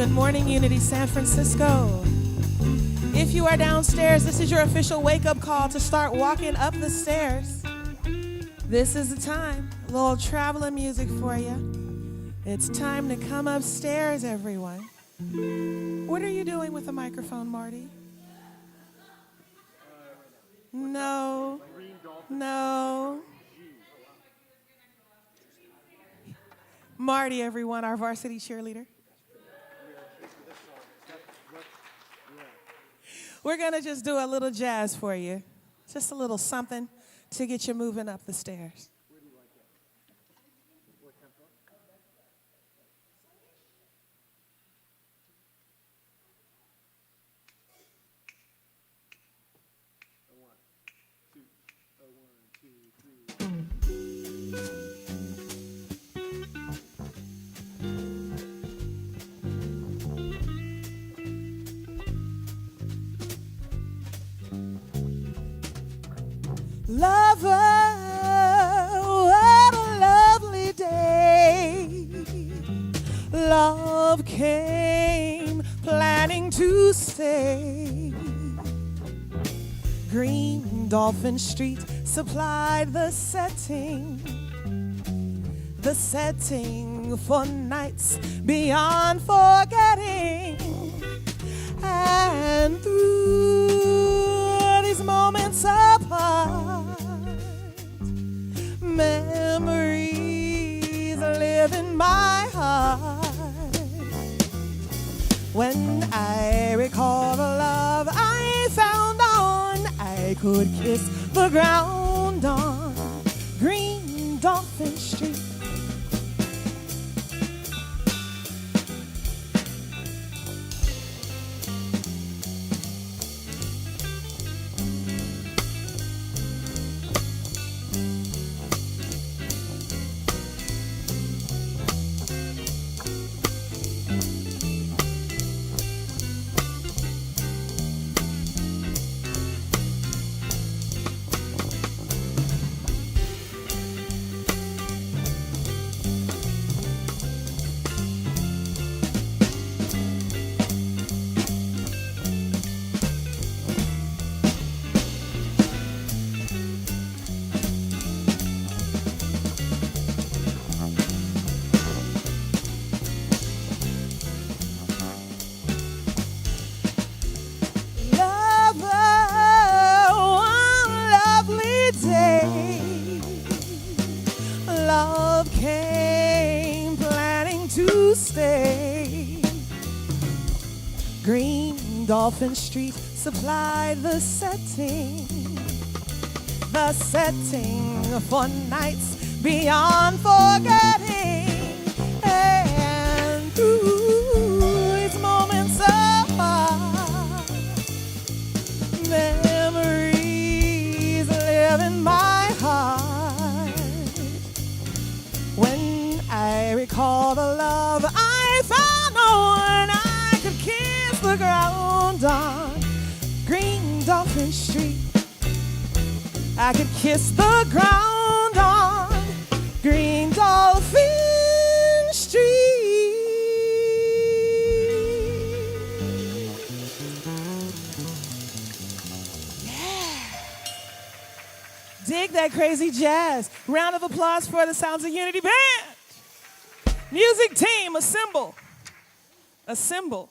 Good morning, Unity San Francisco. If you are downstairs, this is your official wake-up call to start walking up the stairs. This is the time. A little traveling music for you. It's time to come upstairs, everyone. What are you doing with the microphone, Marty? No. Marty, everyone, our varsity cheerleader. We're going to just do a little jazz for you. Just a little something to get you moving up the stairs. Lover, what a lovely day. Love came planning to stay. Green Dolphin Street supplied the setting for nights beyond forgetting. And through these moments apart, memories live in my heart. When I recall the love I found on, I could kiss the ground on Green Dolphin Street. Love came planning to stay. Green Dolphin Street supplied the setting for nights beyond forgetting. Hey. I could kiss the ground on Green Dolphin Street. Yeah. Dig that crazy jazz. Round of applause for the Sounds of Unity Band. Music team, assemble. Assemble.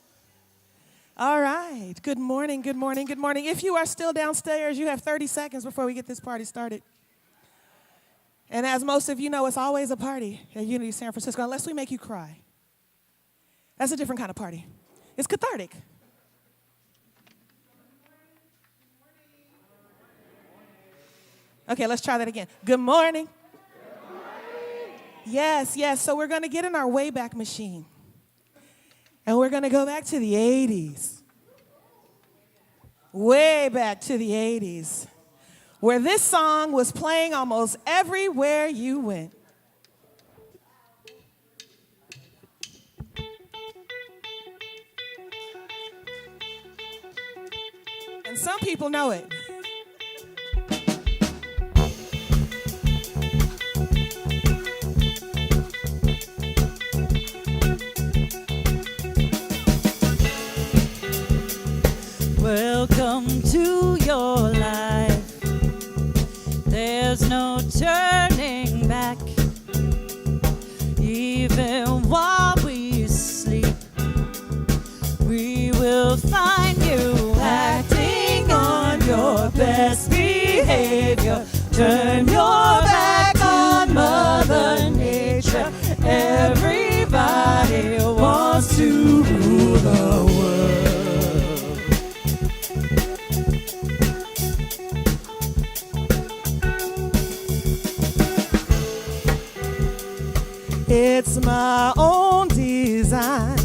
All right. Good morning, good morning, good morning. If you are still downstairs, you have 30 seconds before we get this party started. And as most of you know, it's always a party at Unity San Francisco, unless we make you cry. That's a different kind of party. It's cathartic. Okay, let's try that again. Good morning. Good morning. Yes, yes. So we're going to get in our Wayback Machine. And we're going to go back to the 80s. Way back to the 80s. Where this song was playing almost everywhere you went. And some people know it. Welcome to your life. There's no turning back. Even while we sleep, we will find you acting on your best behavior. Turn your back on Mother Nature. Everybody wants to rule the world. It's my own design.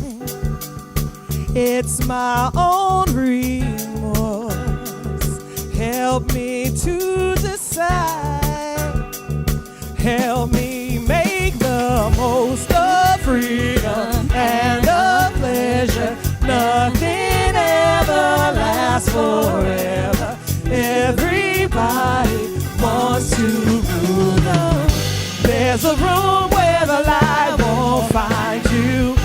It's my own remorse. Help me to decide. Help me make the most of freedom and of pleasure. Nothing ever lasts forever. Everybody wants to rule the world. There's a room where the light won't find you,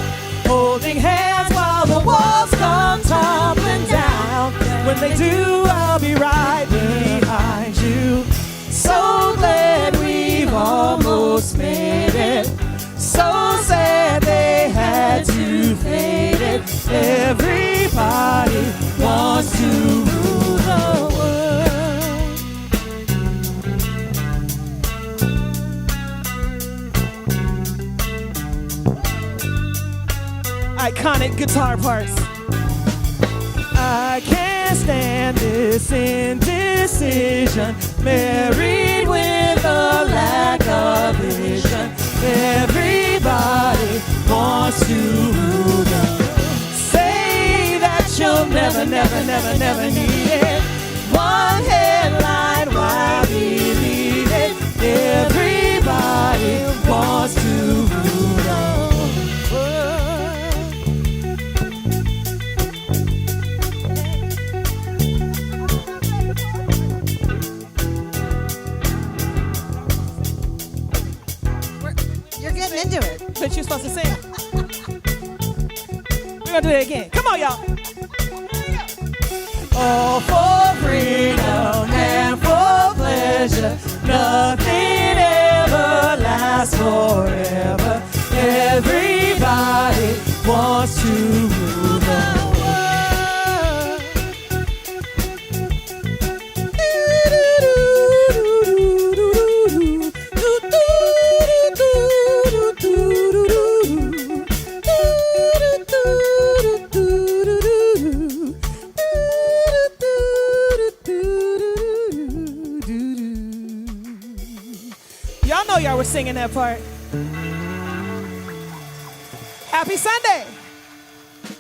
holding hands while the walls come tumbling down. When they do, I'll be right behind you. So glad we've almost made it. So sad they had to fade it. Everybody wants to rule the world. Iconic guitar parts. I can't stand this indecision, married with a lack of vision. Everybody wants to rule the world. Say that you'll never, never, never, never need it. One headline, why believe it? Everybody wants to rule the world. Into it. But you're supposed to sing. We're gonna do it again. Come on, y'all. All for freedom and for pleasure. Nothing ever lasts forever. Everybody wants to rule the world. Y'all know y'all were singing that part. Happy Sunday,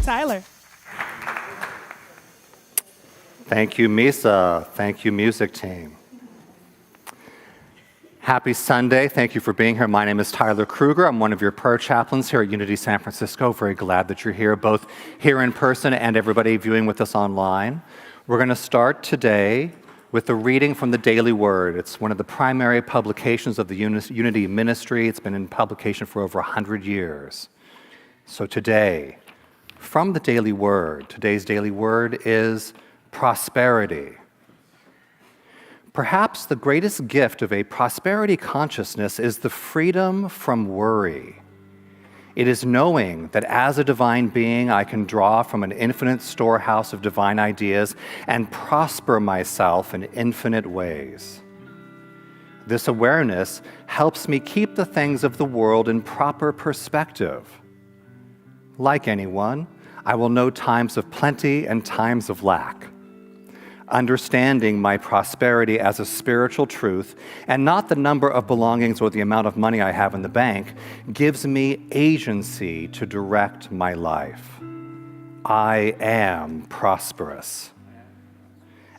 Tyler. Thank you, Misa. Thank you, music team. Happy Sunday. Thank you for being here. My name is Tyler Kruger. I'm one of your prayer chaplains here at Unity San Francisco. Very glad that you're here, both here in person and everybody viewing with us online. We're going to start today with the reading from the Daily Word. It's one of the primary publications of the Unity Ministry. It's been in publication for over 100 years. So today, from the Daily Word, today's Daily Word is prosperity. Perhaps the greatest gift of a prosperity consciousness is the freedom from worry. It is knowing that as a divine being, I can draw from an infinite storehouse of divine ideas and prosper myself in infinite ways. This awareness helps me keep the things of the world in proper perspective. Like anyone, I will know times of plenty and times of lack. Understanding my prosperity as a spiritual truth and not the number of belongings or the amount of money I have in the bank gives me agency to direct my life. I am prosperous.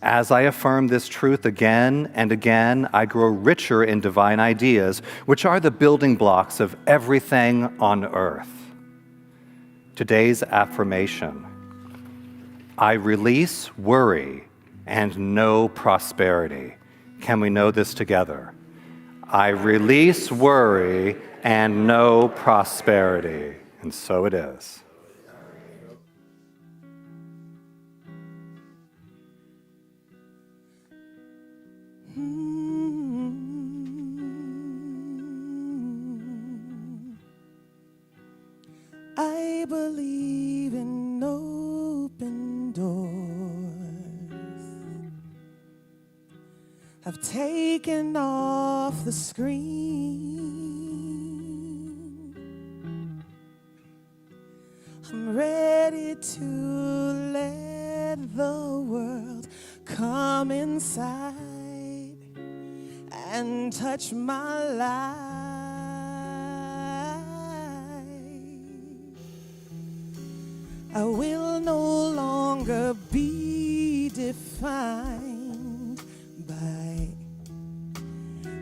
As I affirm this truth again and again, I grow richer in divine ideas, which are the building blocks of everything on earth. Today's affirmation: I release worry and know prosperity. Can we know this together? I release worry and know prosperity. And so it is. I believe in open doors. I've taken off the screen. I'm ready to let the world come inside and touch my life. I will no longer be defined by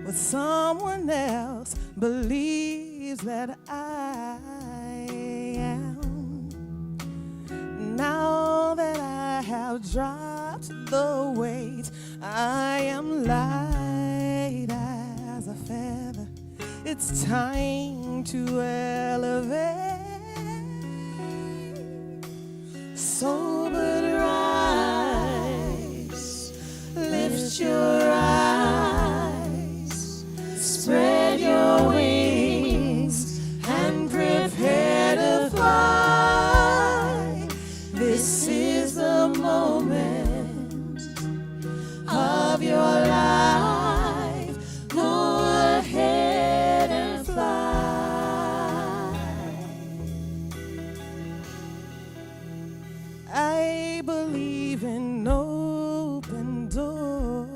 what someone else believes that I am. Now that I have dropped the weight, I am light as a feather. It's time to elevate. Sober rise, lift your eyes, spread your wings, and prepare to fly. This is the moment of your life. Go ahead and fly. I believe in open doors.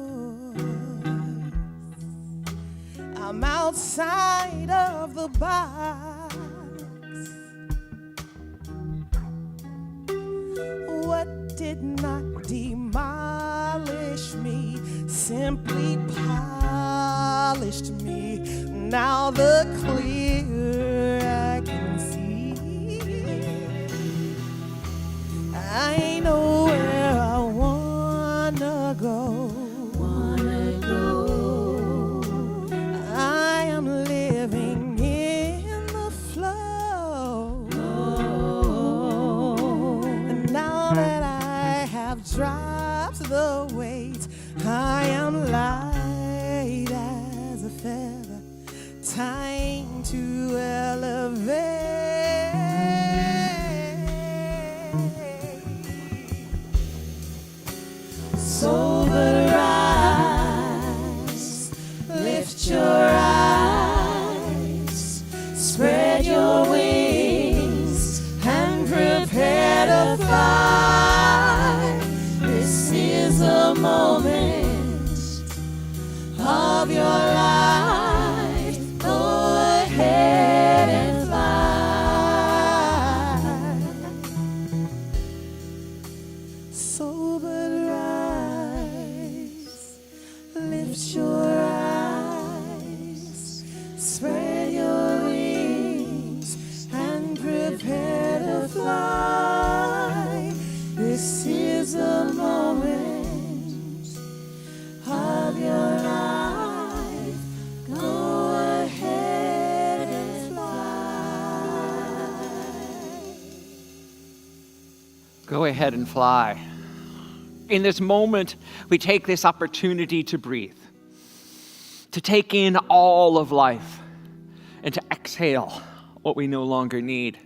I'm outside of the box. What did not demolish me simply polished me. Now the clear I can see. I know where I wanna go. I am living in the flow. And now that I have dropped the weight, I am light as a feather. Time to elevate. Sober rise, lift your eyes, spread your wings, and prepare to fly. This is the moment of your life. Go ahead and fly. Sober rise, lift your eyes, spread your wings, and prepare to fly. This is the moment Go ahead and fly. In this moment, we take this opportunity to breathe, to take in all of life, and to exhale what we no longer need.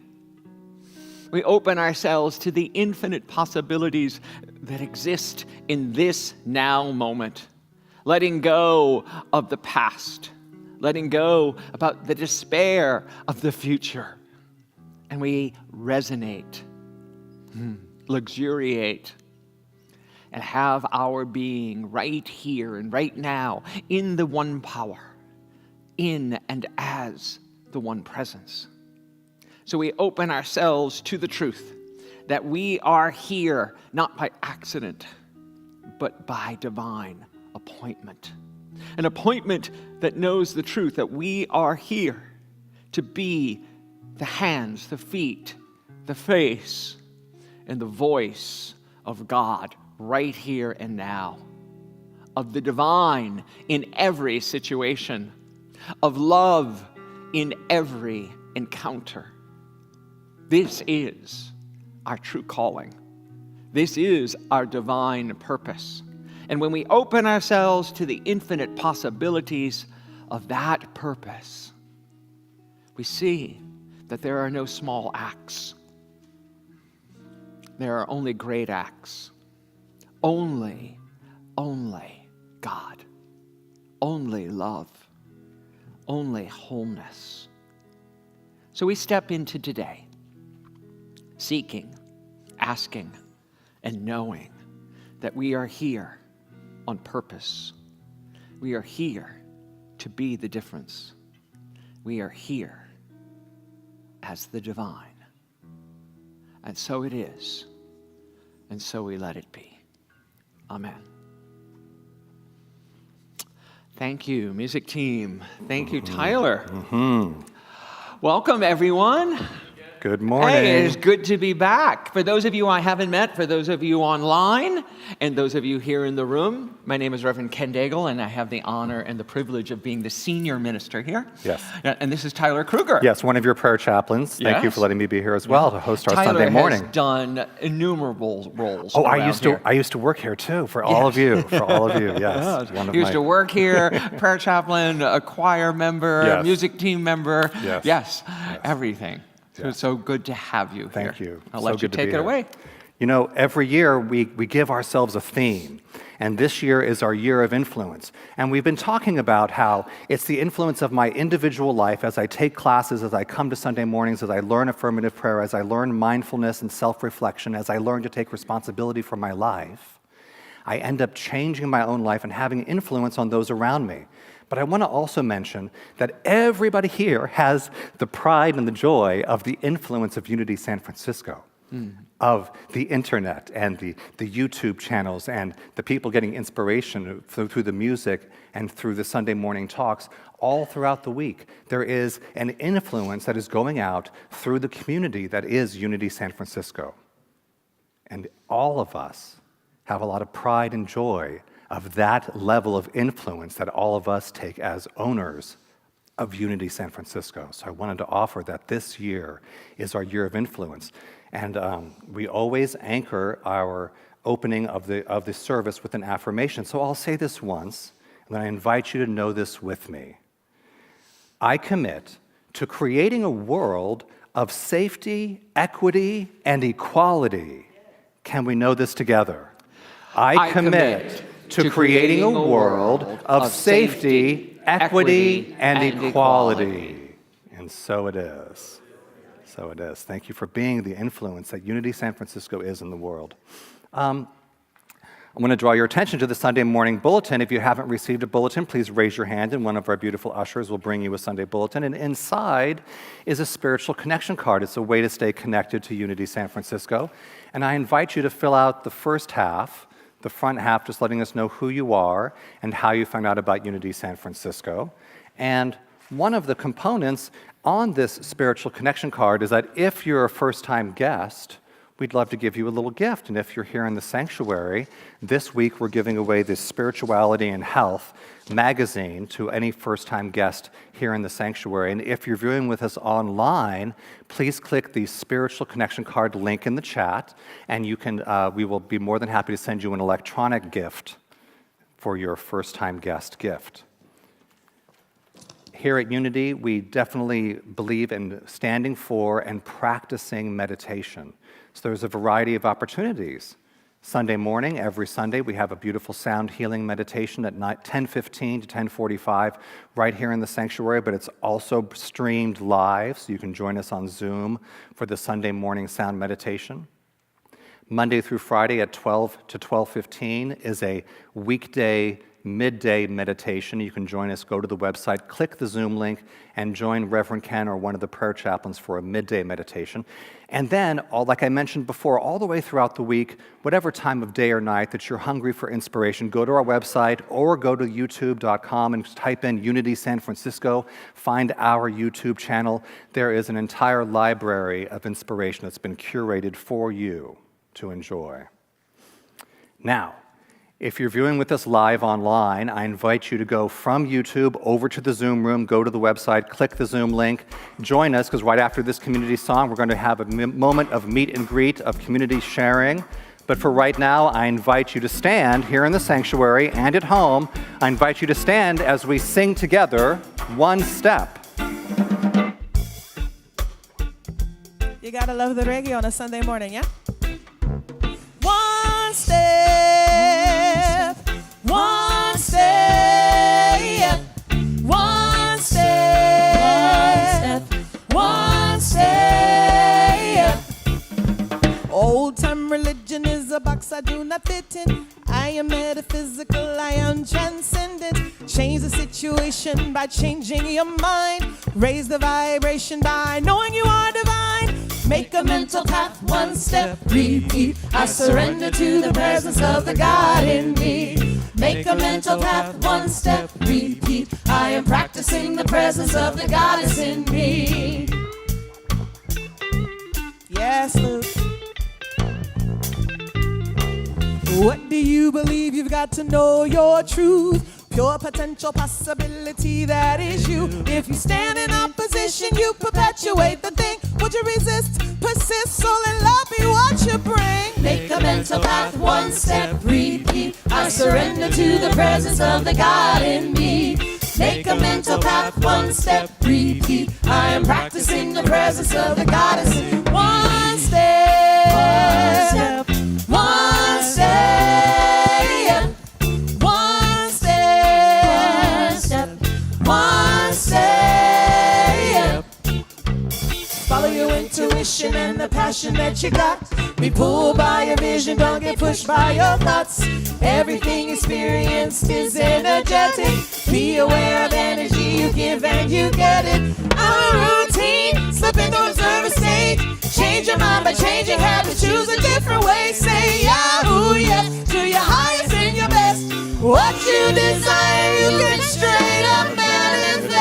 We open ourselves to the infinite possibilities that exist in this now moment, letting go of the past, letting go about the despair of the future. And we resonate, luxuriate, and have our being right here and right now in the one power, in and as the one presence. So we open ourselves to the truth that we are here not by accident, but by divine appointment. An appointment that knows the truth that we are here to be the hands, the feet, the face, and the voice of God right here and now, of the divine in every situation, of love in every encounter. This is our true calling. This is our divine purpose. And when we open ourselves to the infinite possibilities of that purpose, we see that there are no small acts. There are only great acts. Only God. Only love. Only wholeness. So we step into today, seeking, asking, and knowing that we are here on purpose. We are here to be the difference. We are here as the divine. And so it is, and so we let it be. Amen. Thank you, music team. Thank you, Tyler. Welcome, everyone. Good morning. Hey, it's good to be back. For those of you I haven't met, for those of you online, and those of you here in the room, my name is Reverend Ken Daigle, and I have the honor and the privilege of being the senior minister here. Yes. And this is Tyler Kruger. Yes, one of your prayer chaplains. Thank you for letting me be here as well to host our Sunday morning. Tyler has done innumerable roles. Oh, I used to work here too for all of you. For all of you, yes. He used to work here, prayer chaplain, a choir member, music team member. Yes. Everything. So it's so good to have you here. Thank you. I'll let you take it away. You know, every year we give ourselves a theme, and this year is our year of influence. And we've been talking about how it's the influence of my individual life as I take classes, as I come to Sunday mornings, as I learn affirmative prayer, as I learn mindfulness and self-reflection, as I learn to take responsibility for my life. I end up changing my own life and having influence on those around me. But I want to also mention that everybody here has the pride and the joy of the influence of Unity San Francisco, of the internet and the YouTube channels and the people getting inspiration through the music and through the Sunday morning talks all throughout the week. There is an influence that is going out through the community that is Unity San Francisco. And all of us have a lot of pride and joy of that level of influence that all of us take as owners of Unity San Francisco. So I wanted to offer that this year is our year of influence. And we always anchor our opening of the service with an affirmation. So I'll say this once, and then I invite you to know this with me. I commit to creating a world of safety, equity, and equality. Can we know this together? I commit to creating a world of safety, equity, and equality. And so it is. So it is. Thank you for being the influence that Unity San Francisco is in the world. I'm going to draw your attention to the Sunday morning bulletin. If you haven't received a bulletin, please raise your hand, and one of our beautiful ushers will bring you a Sunday bulletin. And inside is a spiritual connection card. It's a way to stay connected to Unity San Francisco. And I invite you to fill out the first half, the front half, just letting us know who you are and how you found out about Unity San Francisco. And one of the components on this spiritual connection card is that if you're a first-time guest, we'd love to give you a little gift. And if you're here in the sanctuary, this week we're giving away this Spirituality and Health magazine to any first-time guest here in the sanctuary. And if you're viewing with us online, please click the Spiritual Connection card link in the chat, and you can. We will be more than happy to send you an electronic gift for your first-time guest gift. Here at Unity, we definitely believe in standing for and practicing meditation. So there's a variety of opportunities. Sunday morning, every Sunday, we have a beautiful sound healing meditation at 10:15 to 10:45 right here in the sanctuary, but it's also streamed live, so you can join us on Zoom for the Sunday morning sound meditation. Monday through Friday at 12 to 12:15 is a weekday midday meditation. You can join us, go to the website, click the Zoom link, and join Reverend Ken or one of the prayer chaplains for a midday meditation. And then, like I mentioned before, all the way throughout the week, whatever time of day or night that you're hungry for inspiration, go to our website or go to youtube.com and type in Unity San Francisco, find our YouTube channel. There is an entire library of inspiration that's been curated for you to enjoy. Now, if you're viewing with us live online, I invite you to go from YouTube over to the Zoom room, go to the website, click the Zoom link, join us, because right after this community song, we're going to have a moment of meet and greet, of community sharing. But for right now, I invite you to stand here in the sanctuary and at home. I invite you to stand as we sing together, One Step. You gotta love the reggae on a Sunday morning, yeah? One step, one step, one step, one step. Old-time religion is a box I do not fit in. I am metaphysical, I am transcendent. Change the situation by changing your mind. Raise the vibration by knowing you are divine. Make a mental path, one step, repeat. I surrender to the presence of the God in me. Make a mental path, one step, repeat. I am practicing the presence of the Goddess in me. Yes, Luke. What do you believe? You've got to know your truth. Pure potential possibility, that is you. If you stand in opposition, you perpetuate the thing. Would you resist? Persist, soul and love be what you bring. Make a mental path, one step, repeat. I surrender to the presence of the God in me. Make a mental path, one step, repeat. I am practicing the presence of the Goddess. One step, one step, one step, one step, one step. Follow your intuition and the passion that you got. Be pulled by your vision, don't get pushed by your thoughts. Everything experienced is energetic. Be aware of energy, you give and you get it. Our routine, slip into observer state. Change your mind by changing habits, choose a different way. Say Yahoo, yes, to your highest and your best. What you desire, you can straight up manifest.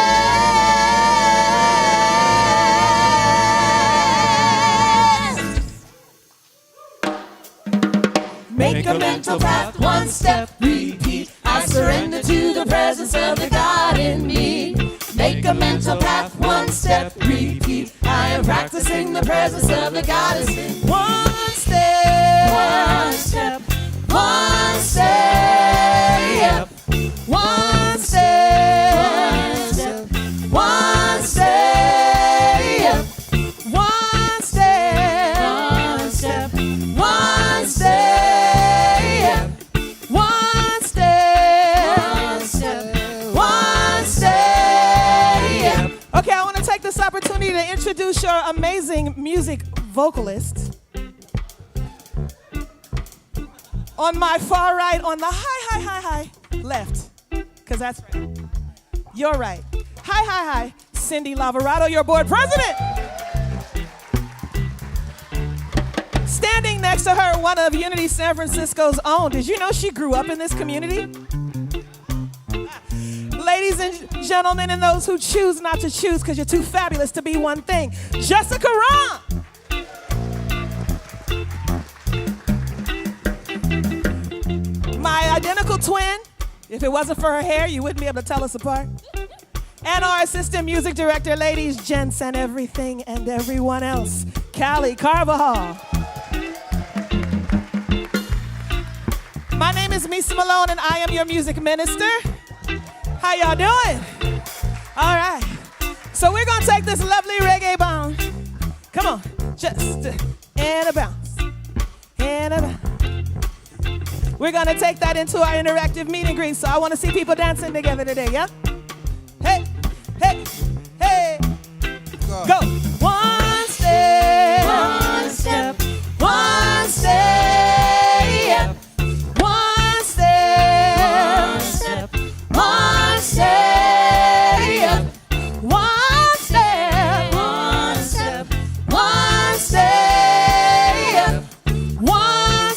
Make a mental path, one step, repeat. I surrender to the presence of the God in me. Make a mental path, one step, repeat. I am practicing the presence of the Goddess in one step, one step, one step, one step, one step, one step, one step, one step, one step, one step. Okay, I want to take this opportunity to introduce your amazing music vocalist. On my far right, on the high left, because that's right. You're right. Hi, Cindy Lavarado, your board president. Standing next to her, one of Unity San Francisco's own. Did you know she grew up in this community? Ladies and gentlemen, and those who choose not to choose because you're too fabulous to be one thing, Jessica Ron. identical twin. If it wasn't for her hair, you wouldn't be able to tell us apart. And our assistant music director, ladies, gents, and everything and everyone else, Callie Carvajal. My name is Misa Malone, and I am your music minister. How y'all doing? All right. So we're going to take this lovely reggae bound. Come on. Just and a bounce. And a bounce. We're going to take that into our interactive meet and greet. So I want to see people dancing together today, yeah? Hey, hey, hey. Go. One step. One step. One step. One step. One step. One step. One step. One step. One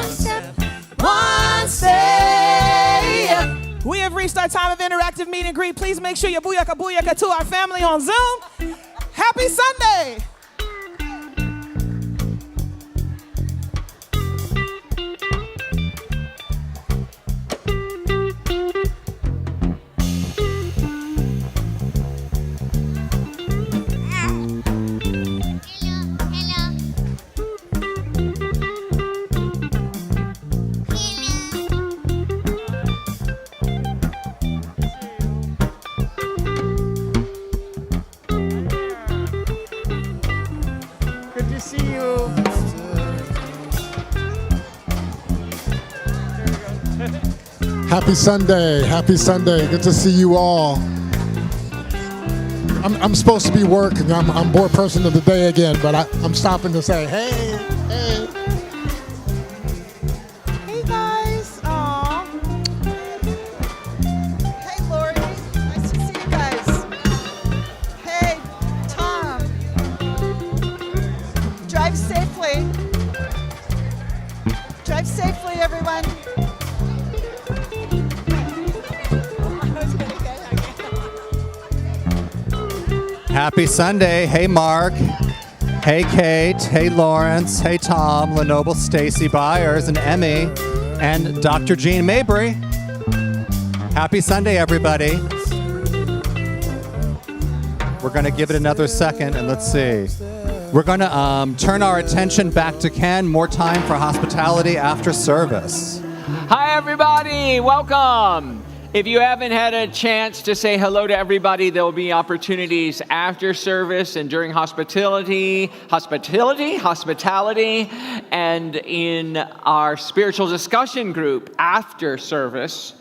step. One step. We have reached our time of interactive meet and greet. Please make sure you booyaka booyaka to our family on Zoom. Happy Sunday. Good to see you. Happy Sunday. Happy Sunday. Good to see you all. I'm supposed to be working. I'm board person of the day again, but I'm stopping to say, hey, hey. Hey guys. Aw. Hey Lori. Nice to see you guys. Hey Tom. Drive safely. Drive safely, everyone. Happy Sunday. Hey, Mark. Hey, Kate. Hey, Lawrence. Hey, Tom, Lenoble, Stacy Byers, and Emmy, and Dr. Jean Mabry. Happy Sunday, everybody. We're going to give it another second, and let's see. We're going to turn our attention back to Ken. More time for hospitality after service. Hi, everybody. Welcome. If you haven't had a chance to say hello to everybody, there will be opportunities after service and during hospitality, and in our spiritual discussion group after service.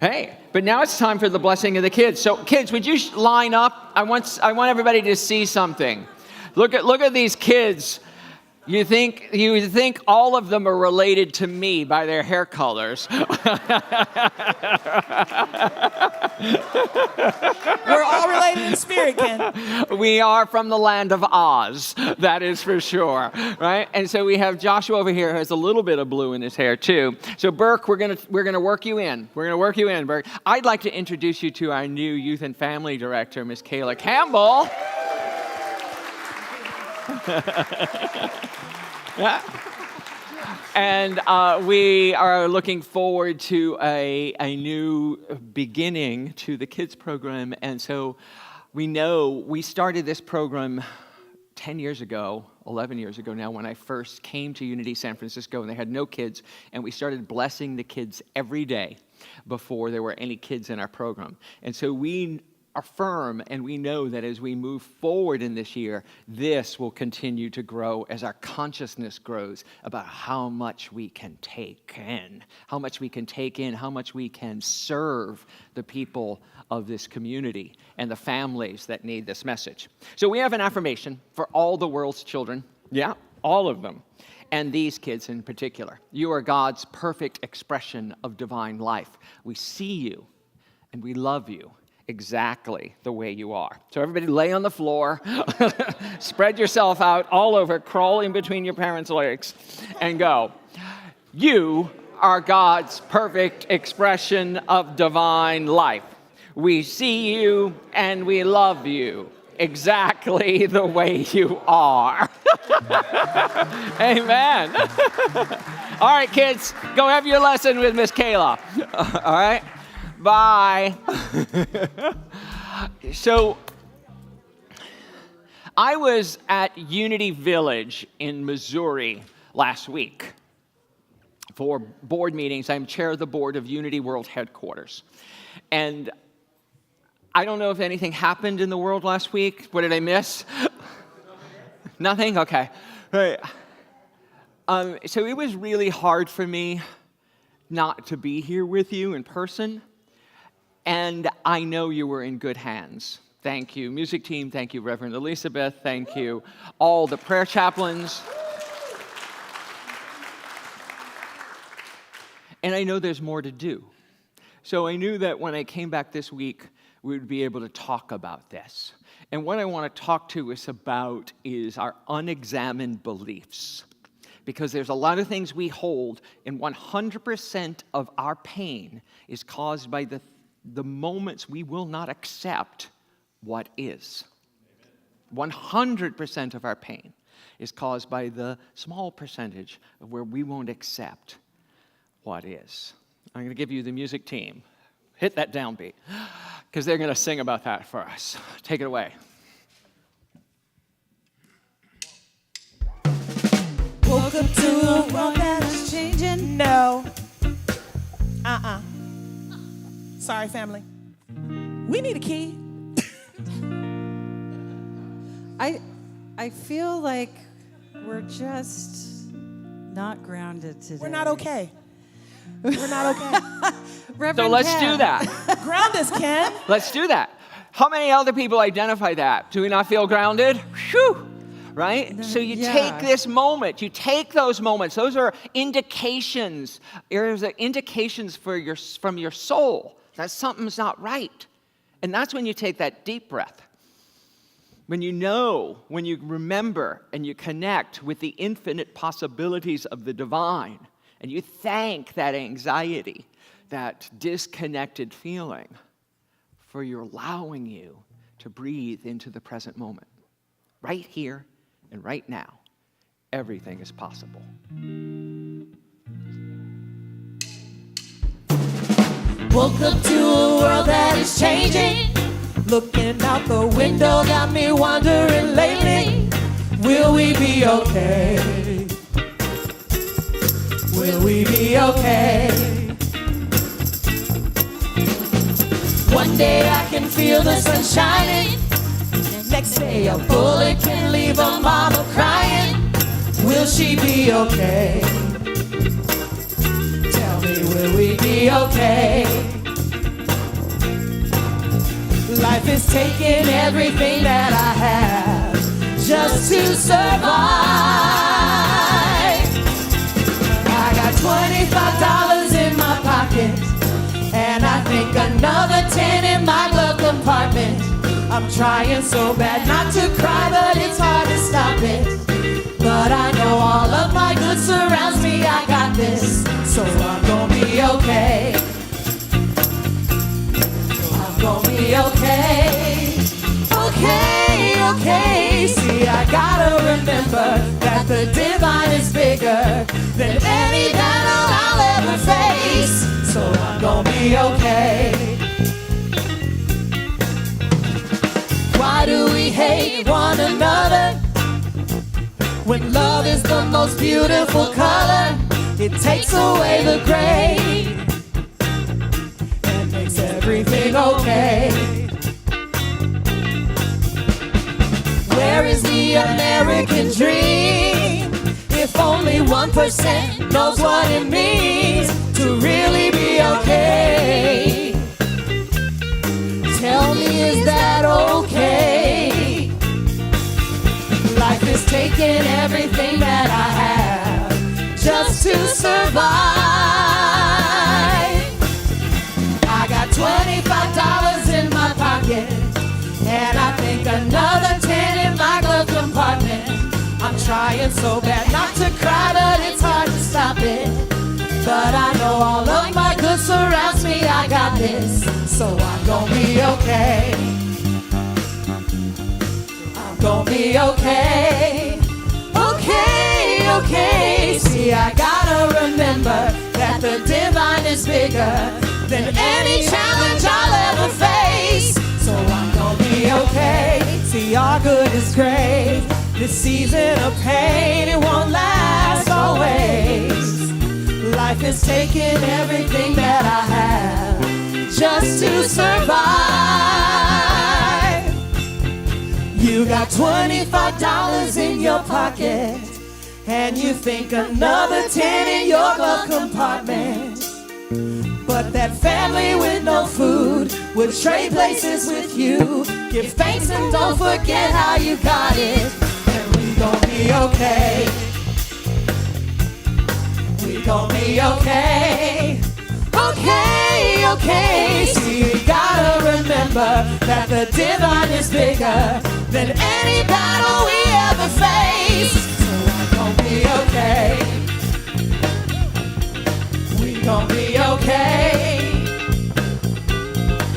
Hey, but now it's time for the blessing of the kids. So, kids, would you line up? I want everybody to see something. Look at these kids. You think all of them are related to me by their hair colors. We're all related in spirit, Ken. We are from the land of Oz, that is for sure, right? And so we have Joshua over here who has a little bit of blue in his hair too. So Burke, we're gonna work you in. We're gonna work you in, Burke. I'd like to introduce you to our new youth and family director, Miss Kayla Campbell. And we are looking forward to a new beginning to the kids program. And so we know we started this program 10 years ago, 11 years ago now, when I first came to Unity San Francisco, and they had no kids, and we started blessing the kids every day before there were any kids in our program. And so we are firm, and we know that as we move forward in this year, this will continue to grow as our consciousness grows about how much we can take in, how much we can serve the people of this community and the families that need this message. So we have an affirmation for all the world's children. Yeah, all of them. And these kids in particular. You are God's perfect expression of divine life. We see you and we love you exactly the way you are. So everybody lay on the floor, spread yourself out all over, crawl in between your parents' legs, and go. You are God's perfect expression of divine life. We see you and we love you exactly the way you are. Amen. All right, kids, go have your lesson with Miss Kayla. All right? Bye. So, I was at Unity Village in Missouri last week for board meetings. I'm chair of the board of Unity World Headquarters. And I don't know if anything happened in the world last week. What did I miss? Nothing? Okay. Right. So it was really hard for me not to be here with you in person. And I know you were in good hands. Thank you, music team. Thank you, Reverend Elizabeth. Thank you, all the prayer chaplains. And I know there's more to do. So I knew that when I came back this week, we would be able to talk about this. And what I want to talk to us about is our unexamined beliefs. Because there's a lot of things we hold, and 100% of our pain is caused by the moments we will not accept what is. 100% of our pain is caused by the small percentage of where we won't accept what is. I'm going to give you the music team. Hit that downbeat, because they're going to sing about that for us. Take it away. Woke up to a world that is changing. No. Sorry, family. We need a key. I feel like we're just not grounded today. We're not okay. We're not okay. Reverend So let's Ken. do that. Ground us, Ken. Let's do that. How many other people identify that? Do we not feel grounded? Whew. Right? So you take this moment, you take those moments. Those are indications. There's indications from your soul that something's not right. And that's when you take that deep breath. When you know, when you remember and you connect with the infinite possibilities of the divine, and you thank that anxiety, that disconnected feeling, for your allowing you to breathe into the present moment. Right here and right now, everything is possible. Woke up to a world that is changing. Looking out the window got me wondering lately, will we be okay? Will we be okay? One day I can feel the sun shining. Next day a bullet can leave a mama crying. Will she be okay? Tell me, will we be okay? Life is taking everything that I have just to survive. I got $25 in my pocket, and I think another 10 in my glove compartment. I'm trying so bad not to cry, but it's hard to stop it. But I know all of my good surrounds me, I got this, so I'm gonna be okay. I'm gonna be okay. Okay, okay. See, I gotta remember that the divine is bigger than any battle I'll ever face, so I'm gonna be okay. Why do we hate one another when love is the most beautiful color? It takes away the gray and makes everything okay. Where is the American dream? If only 1% knows what it means to really be okay. Tell me, is that okay? Life is taking everything that I have just to survive. I got $25 in my pocket, and I think another 10 in my glove compartment. I'm trying so bad not to cry, but it's hard to stop it. But I know all of my good surrounds me, I got this, so I'm gonna be okay. I'm gonna be okay. Okay, okay. See, I gotta remember the divine is bigger than any challenge I'll ever face. So I'm gonna be okay. See, our good is great. This season of pain, it won't last always. Life is taking everything that I have just to survive. You got $25 in your pocket, and you think another 10 in your glove compartment. But that family with no food would trade places with you. Give thanks and don't forget how you got it. And we gon' be okay. We gon' be okay. Okay, okay. See, we gotta remember that the divine is bigger than any battle we ever face. So I'm gon' be okay. We gon' be okay.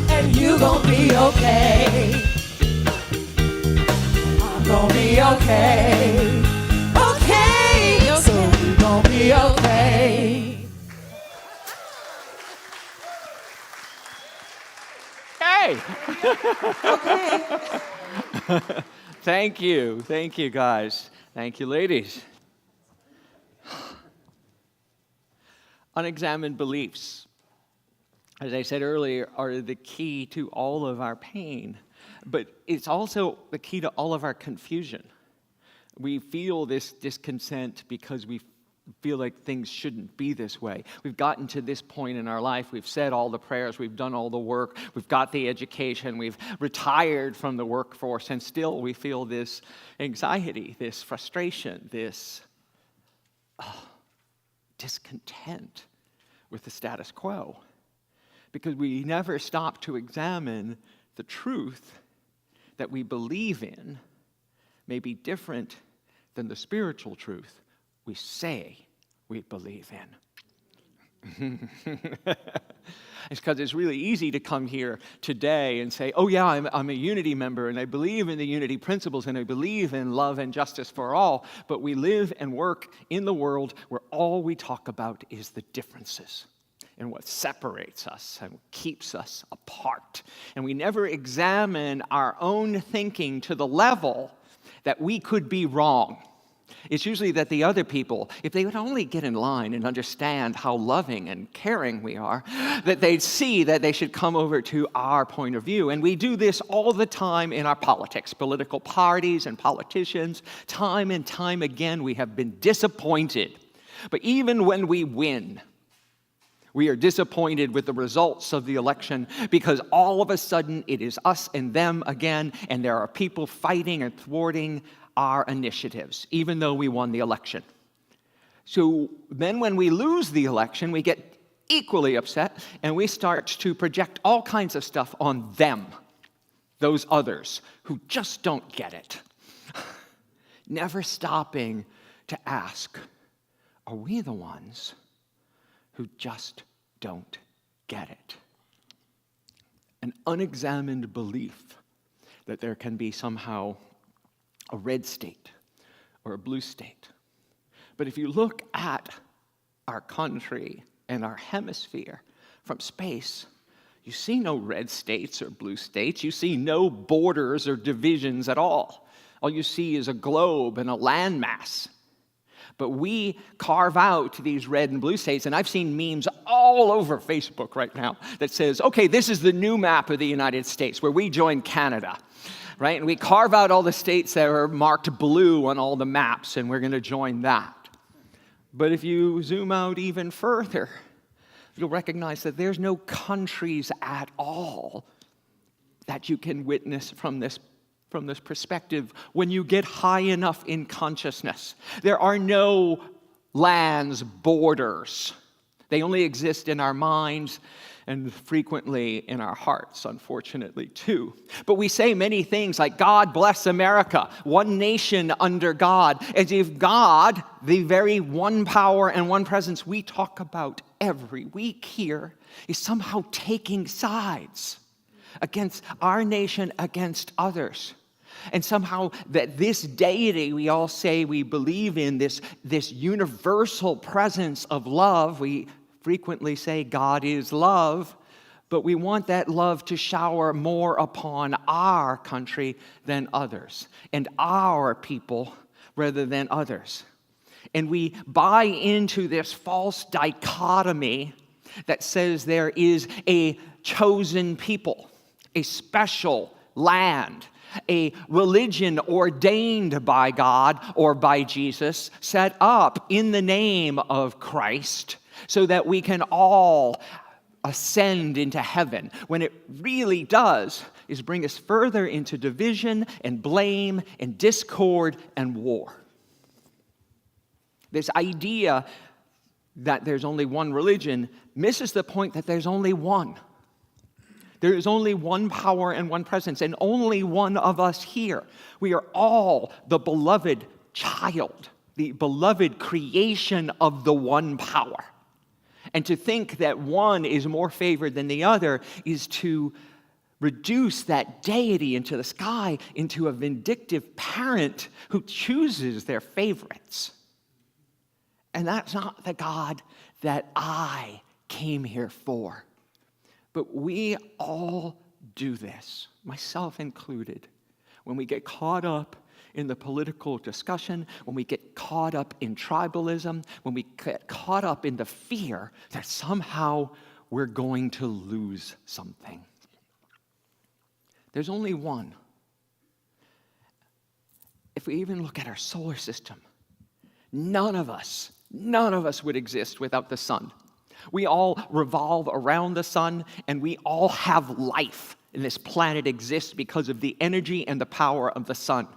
And you gon' be okay. I'm gon' be okay. Okay, so we gon' be okay. Hey! Thank you, guys. Thank you, ladies. Unexamined beliefs, as I said earlier, are the key to all of our pain, but it's also the key to all of our confusion. We feel this discontent because we feel like things shouldn't be this way. We've gotten to this point in our life. We've said all the prayers. We've done all the work. We've got the education. We've retired from the workforce, and still we feel this anxiety, this frustration, this discontent with the status quo, because we never stop to examine the truth that we believe in may be different than the spiritual truth we say we believe in. It's because it's really easy to come here today and say, oh yeah, I'm a Unity member and I believe in the Unity principles and I believe in love and justice for all, but we live and work in the world where all we talk about is the differences and what separates us and keeps us apart. And we never examine our own thinking to the level that we could be wrong. It's usually that the other people, if they would only get in line and understand how loving and caring we are, that they'd see that they should come over to our point of view. And we do this all the time in our politics, political parties and politicians. Time and time again, we have been disappointed. But even when we win, we are disappointed with the results of the election because all of a sudden it is us and them again, and there are people fighting and thwarting our initiatives, even though we won the election. So then when we lose the election, we get equally upset, and we start to project all kinds of stuff on them, those others who just don't get it. Never stopping to ask, are we the ones who just don't get it? An unexamined belief that there can be somehow a red state or a blue state. But if you look at our country and our hemisphere from space, you see no red states or blue states. You see no borders or divisions at all. All you see is a globe and a landmass. But we carve out these red and blue states, and I've seen memes all over Facebook right now that says, okay, this is the new map of the United States where we join Canada. Right? And we carve out all the states that are marked blue on all the maps, and we're going to join that. But if you zoom out even further, you'll recognize that there's no countries at all that you can witness from this perspective when you get high enough in consciousness. There are no lands, borders. They only exist in our minds and frequently in our hearts, unfortunately, too. But we say many things like, God bless America, one nation under God, as if God, the very one power and one presence we talk about every week here, is somehow taking sides against our nation, against others. And somehow that this deity we all say we believe in, this universal presence of love, we frequently say God is love, but we want that love to shower more upon our country than others, and our people rather than others. And we buy into this false dichotomy that says there is a chosen people, a special land, a religion ordained by God or by Jesus, set up in the name of Christ so that we can all ascend into heaven, when it really does is bring us further into division and blame and discord and war. This idea that there's only one religion misses the point that there's only one. There is only one power and one presence, and only one of us here. We are all the beloved child, the beloved creation of the one power. And to think that one is more favored than the other is to reduce that deity into the sky into a vindictive parent who chooses their favorites. And that's not the God that I came here for. But we all do this, myself included, when we get caught up in the political discussion, when we get caught up in tribalism, when we get caught up in the fear that somehow we're going to lose something. There's only one. If we even look at our solar system, none of us would exist without the sun. We all revolve around the sun, and we all have life. And this planet exists because of the energy and the power of the sun.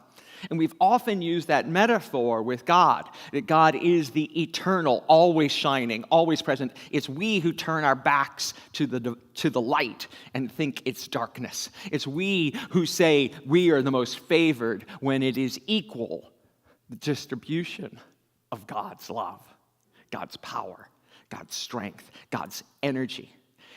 And we've often used that metaphor with God, that God is the eternal, always shining, always present. It's we who turn our backs to the light and think it's darkness. It's we who say we are the most favored when it is equal, the distribution of God's love, God's power, God's strength, God's energy.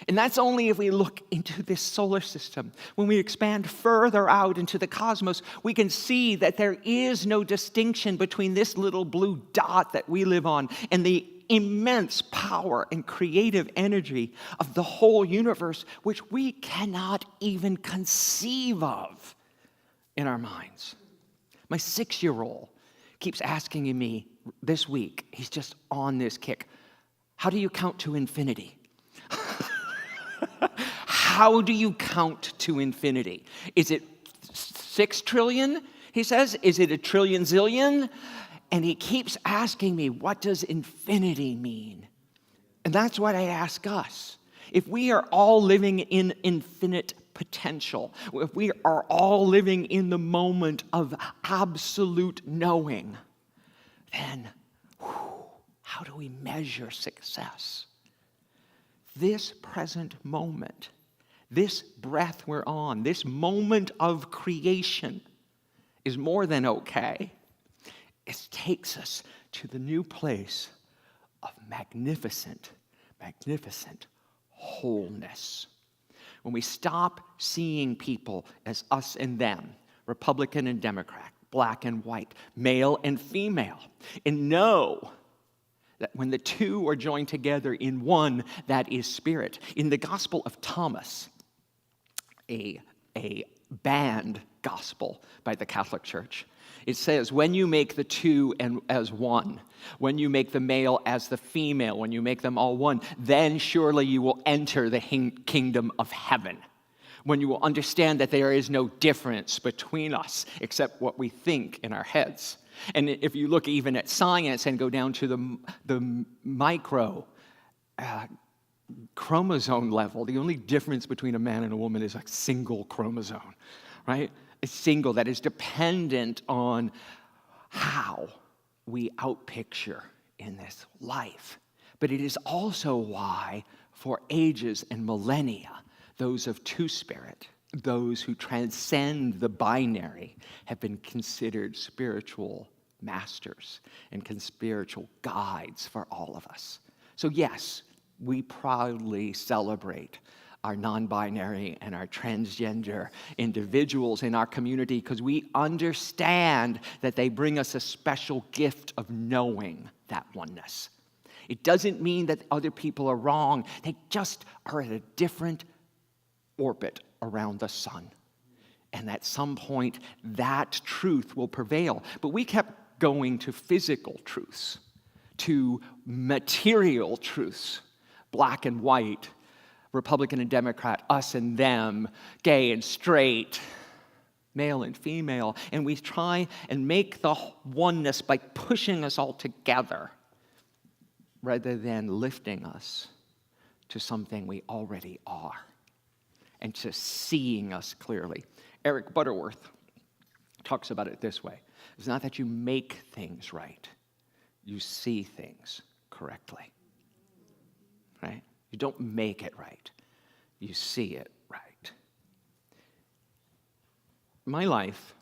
And that's only if we look into this solar system. When we expand further out into the cosmos, we can see that there is no distinction between this little blue dot that we live on and the immense power and creative energy of the whole universe, which we cannot even conceive of in our minds. My 6-year-old keeps asking me this week, he's just on this kick, how do you count to infinity? How do you count to infinity? Is it 6 trillion, he says? Is it a trillion zillion? And he keeps asking me, what does infinity mean? And that's what I ask us. If we are all living in infinite potential, if we are all living in the moment of absolute knowing, then how do we measure success? This present moment, this breath we're on, this moment of creation is more than okay. It takes us to the new place of magnificent wholeness. When we stop seeing people as us and them, Republican and Democrat, black and white, male and female, and know that when the two are joined together in one, that is spirit. In the Gospel of Thomas, a banned gospel by the Catholic Church, it says, when you make the two as one, when you make the male as the female, when you make them all one, then surely you will enter the kingdom of heaven. When you will understand that there is no difference between us except what we think in our heads. And if you look even at science and go down to the micro chromosome level, the only difference between a man and a woman is a single chromosome, right? A single that is dependent on how we outpicture in this life. But it is also why, for ages and millennia, those of two-spirit, those who transcend the binary, have been considered spiritual masters and spiritual guides for all of us. So yes, we proudly celebrate our non-binary and our transgender individuals in our community because we understand that they bring us a special gift of knowing that oneness. It doesn't mean that other people are wrong. They just are at a different orbit around the sun. And at some point, that truth will prevail. But we kept going to physical truths, to material truths, black and white, Republican and Democrat, us and them, gay and straight, male and female. And we try and make the oneness by pushing us all together rather than lifting us to something we already are and to seeing us clearly. Eric Butterworth talks about it this way. It's not that you make things right. You see things correctly. Right? You don't make it right. You see it right. My life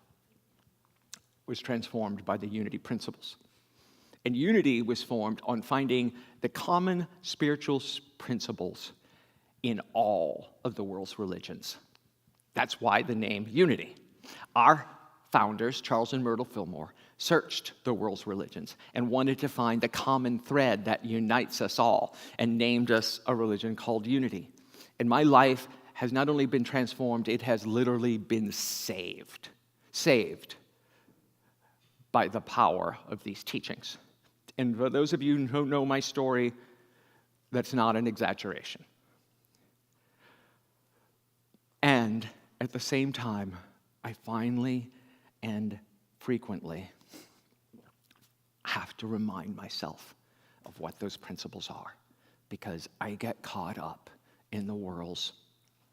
was transformed by the unity principles. And unity was formed on finding the common spiritual principles in all of the world's religions. That's why the name unity. Our founders, Charles and Myrtle Fillmore, searched the world's religions and wanted to find the common thread that unites us all and named us a religion called unity. And my life has not only been transformed, it has literally been saved. Saved by the power of these teachings. And for those of you who know my story, that's not an exaggeration. And at the same time, I finally and frequently have to remind myself of what those principles are, because I get caught up in the world's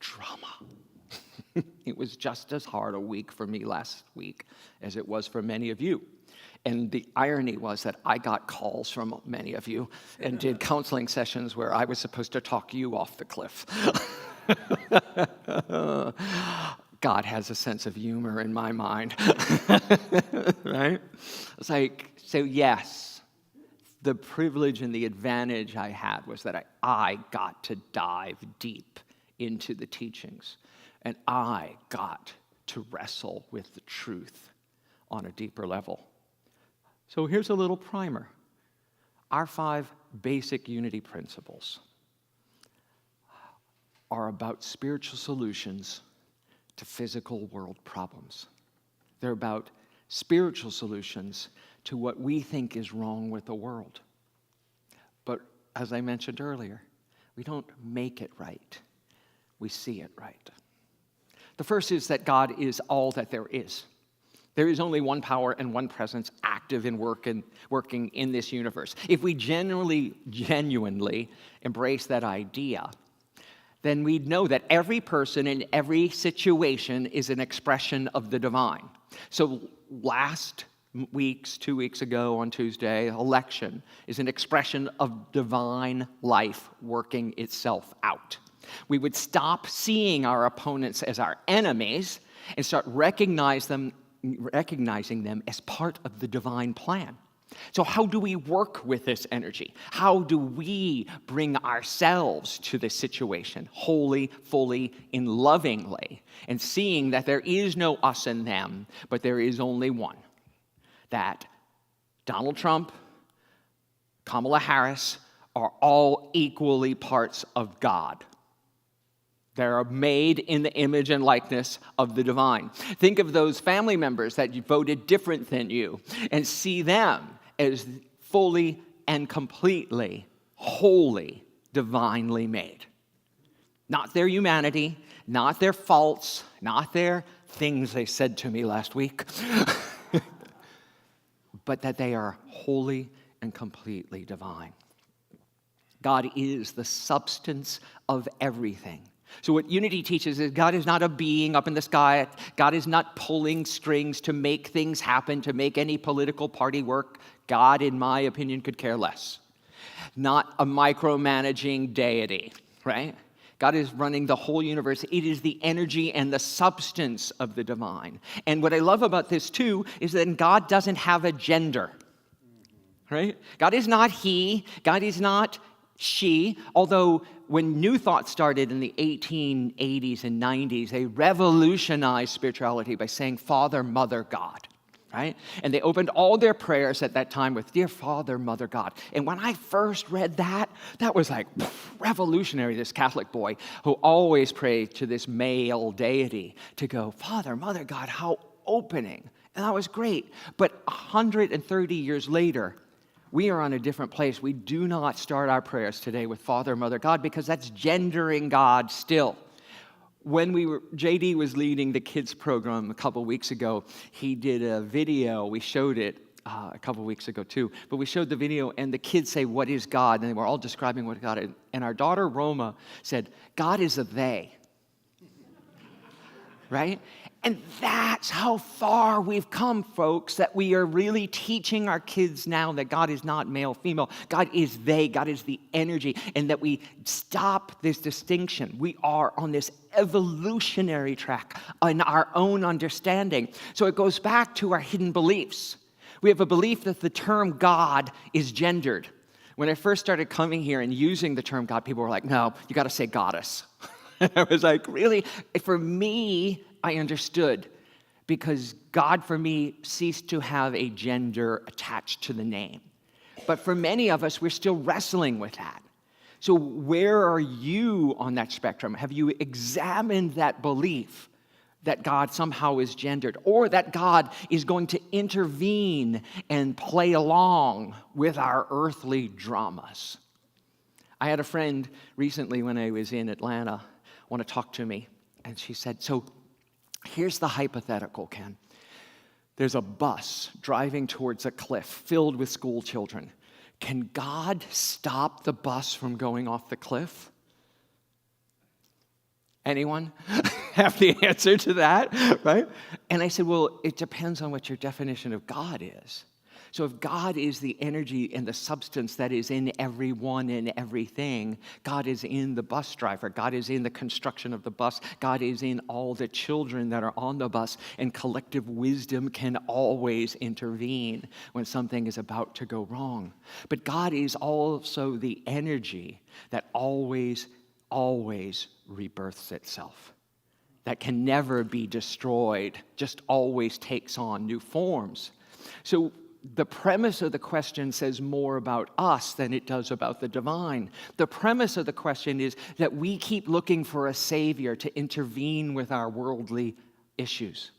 drama. It was just as hard a week for me last week as it was for many of you. And the irony was that I got calls from many of you and did counseling sessions where I was supposed to talk you off the cliff. God has a sense of humor in my mind. Right? It's like, so yes, the privilege and the advantage I had was that I got to dive deep into the teachings, and I got to wrestle with the truth on a deeper level. So here's a little primer. Our 5 basic unity principles are about spiritual solutions to physical world problems. They're about spiritual solutions to what we think is wrong with the world. But as I mentioned earlier, we don't make it right. We see it right. The first is that God is all that there is. There is only one power and one presence active and working in this universe. If we genuinely embrace that idea, then we'd know that every person in every situation is an expression of the divine. So last week's, 2 weeks ago on Tuesday, election is an expression of divine life working itself out. We would stop seeing our opponents as our enemies and start recognizing them as part of the divine plan. So how do we work with this energy? How do we bring ourselves to this situation wholly, fully, and lovingly, and seeing that there is no us and them, but there is only one? That Donald Trump, Kamala Harris are all equally parts of God. They're made in the image and likeness of the divine. Think of those family members that you voted different than you and see them as fully and completely, wholly, divinely made. Not their humanity, not their faults, not their things they said to me last week, but that they are wholly and completely divine. God is the substance of everything. So what unity teaches is God is not a being up in the sky. God is not pulling strings to make things happen, to make any political party work. God, in my opinion, could care less. Not a micromanaging deity, right? God is running the whole universe. It is the energy and the substance of the divine. And what I love about this, too, is that God doesn't have a gender, right? God is not he. God is not she, although when New Thought started in the 1880s and 90s, they revolutionized spirituality by saying Father, Mother, God, right? And they opened all their prayers at that time with, Dear Father, Mother God. And when I first read that, that was like revolutionary, this Catholic boy who always prayed to this male deity to go, Father, Mother God, how opening. And that was great. But 130 years later, we are on a different place. We do not start our prayers today with Father, Mother God, because that's gendering God still. When JD was leading the kids program a couple weeks ago, he did a video. We showed it a couple weeks ago too. But we showed the video, and the kids say, what is God? And they were all describing what God is. And our daughter, Roma, said, God is a they. Right? And that's how far we've come, folks, that we are really teaching our kids now that God is not male, female. God is they. God is the energy. And that we stop this distinction. We are on this evolutionary track in our own understanding. So it goes back to our hidden beliefs. We have a belief that the term God is gendered. When I first started coming here and using the term God, people were like, no, you got to say goddess. I was like, really? For me, I understood, because God for me ceased to have a gender attached to the name. But for many of us, we're still wrestling with that. So where are you on that spectrum? Have you examined that belief that God somehow is gendered, or that God is going to intervene and play along with our earthly dramas? I had a friend recently when I was in Atlanta want to talk to me, and she said, so here's the hypothetical, Ken. There's a bus driving towards a cliff filled with school children. Can God stop the bus from going off the cliff? Anyone have the answer to that, right? And I said, well, it depends on what your definition of God is. So if God is the energy and the substance that is in everyone and everything, God is in the bus driver, God is in the construction of the bus, God is in all the children that are on the bus, and collective wisdom can always intervene when something is about to go wrong. But God is also the energy that always rebirths itself, that can never be destroyed, just always takes on new forms. So the premise of the question says more about us than it does about the divine. The premise of the question is that we keep looking for a savior to intervene with our worldly issues.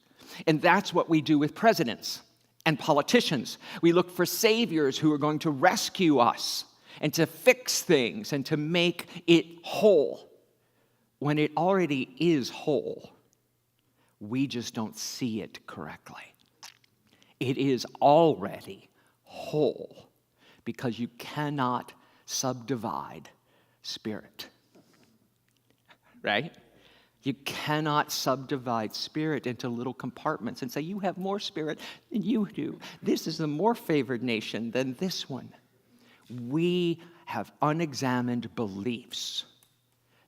And that's what we do with presidents and politicians. We look for saviors who are going to rescue us and to fix things and to make it whole, when it already is whole. We just don't see it correctly. It is already whole, because you cannot subdivide spirit, right? You cannot subdivide spirit into little compartments and say, you have more spirit than you do. This is a more favored nation than this one. We have unexamined beliefs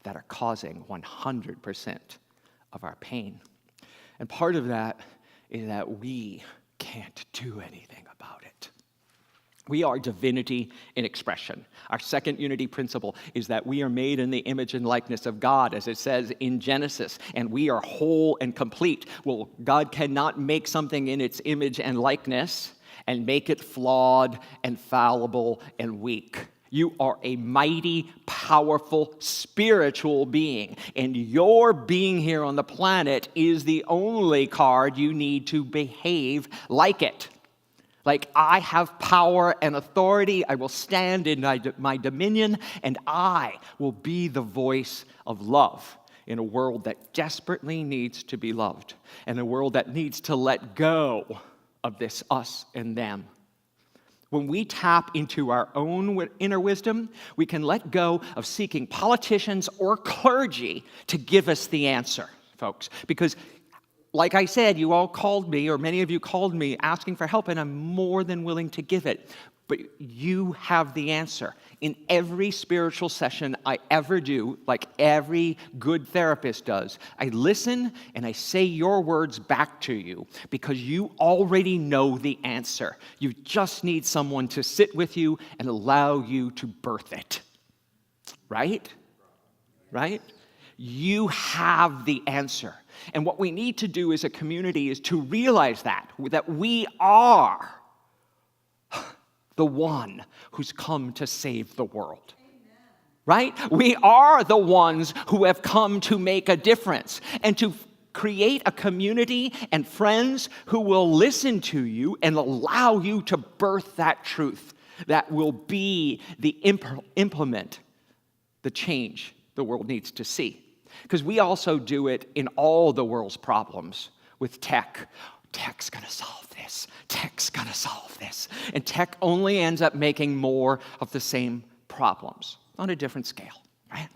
that are causing 100% of our pain. And part of that is that we can't do anything about it. We are divinity in expression. Our second unity principle is that we are made in the image and likeness of God, as it says in Genesis, and we are whole and complete. Well, God cannot make something in its image and likeness and make it flawed and fallible and weak. You are a mighty, powerful, spiritual being, and your being here on the planet is the only card you need to behave like it. Like, I have power and authority, I will stand in my dominion, and I will be the voice of love in a world that desperately needs to be loved, and a world that needs to let go of this us and them. When we tap into our own inner wisdom, we can let go of seeking politicians or clergy to give us the answer, folks. Because, like I said, you all called me, or many of you called me asking for help, and I'm more than willing to give it. But you have the answer. In every spiritual session I ever do, like every good therapist does, I listen and I say your words back to you, because you already know the answer. You just need someone to sit with you and allow you to birth it. Right? Right? You have the answer. And what we need to do as a community is to realize that we are the one who's come to save the world. Right? We are the ones who have come to make a difference and to create a community and friends who will listen to you and allow you to birth that truth that will be the implement the change the world needs to see. Because we also do it in all the world's problems with tech. Tech's gonna solve this. Tech's gonna solve this. And tech only ends up making more of the same problems on a different scale, right?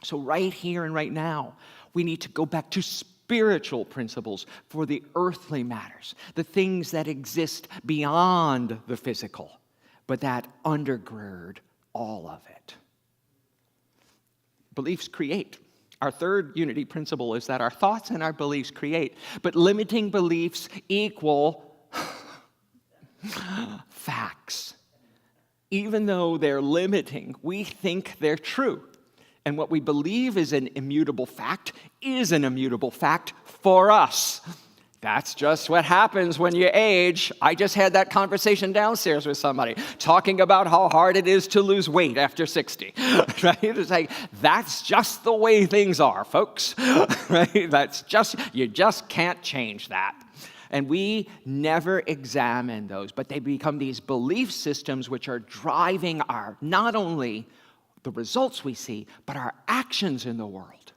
So right here and right now, we need to go back to spiritual principles for the earthly matters, the things that exist beyond the physical, but that undergird all of it. Beliefs create. Our third unity principle is that our thoughts and our beliefs create, but limiting beliefs equal facts. Even though they're limiting, we think they're true. And what we believe is an immutable fact is an immutable fact for us. That's just what happens when you age. I just had that conversation downstairs with somebody talking about how hard it is to lose weight after 60. Right? It's like, that's just the way things are, folks. Right? You just can't change that. And we never examine those, but they become these belief systems which are driving not only the results we see, but our actions in the world,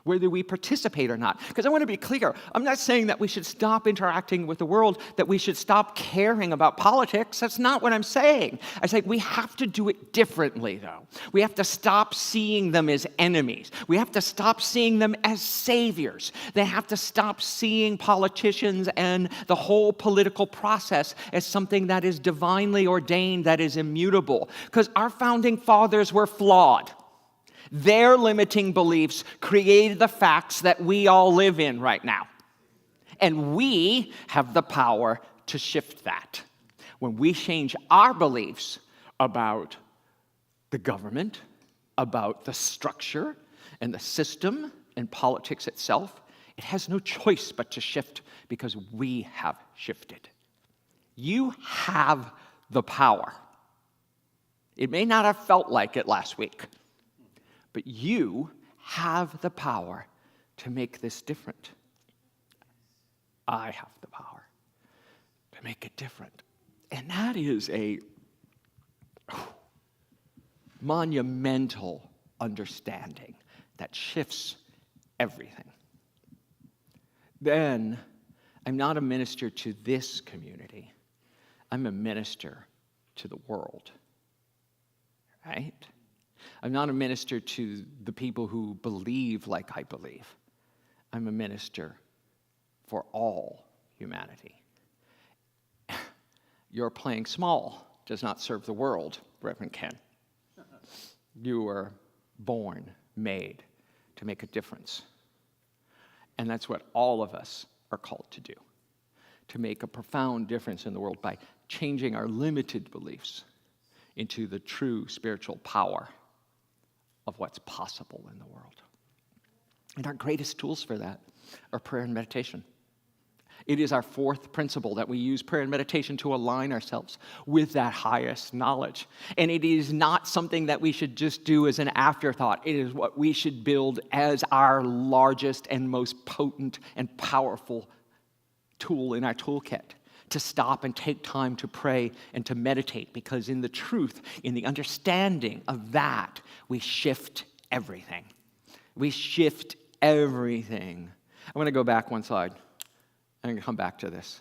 whether we participate or not. Because I want to be clear, I'm not saying that we should stop interacting with the world, that we should stop caring about politics. That's not what I'm saying. I say we have to do it differently, though. We have to stop seeing them as enemies. We have to stop seeing them as saviors. They have to stop seeing politicians and the whole political process as something that is divinely ordained, that is immutable. Because our founding fathers were flawed. Their limiting beliefs created the facts that we all live in right now. And we have the power to shift that. When we change our beliefs about the government, about the structure and the system and politics itself, it has no choice but to shift because we have shifted. You have the power. It may not have felt like it last week, but you have the power to make this different. I have the power to make it different. And that is a monumental understanding that shifts everything. Then, I'm not a minister to this community. I'm a minister to the world, right? I'm not a minister to the people who believe like I believe. I'm a minister for all humanity. Your playing small does not serve the world, Reverend Ken. You were born, made to make a difference. And that's what all of us are called to do, to make a profound difference in the world by changing our limited beliefs into the true spiritual power of what's possible in the world. And our greatest tools for that are prayer and meditation. It is our fourth principle that we use prayer and meditation to align ourselves with that highest knowledge. And it is not something that we should just do as an afterthought. It is what we should build as our largest and most potent and powerful tool in our toolkit, to stop and take time to pray and to meditate, because in the truth, in the understanding of that, we shift everything. We shift everything. I want to go back one slide. I'm going to come back to this.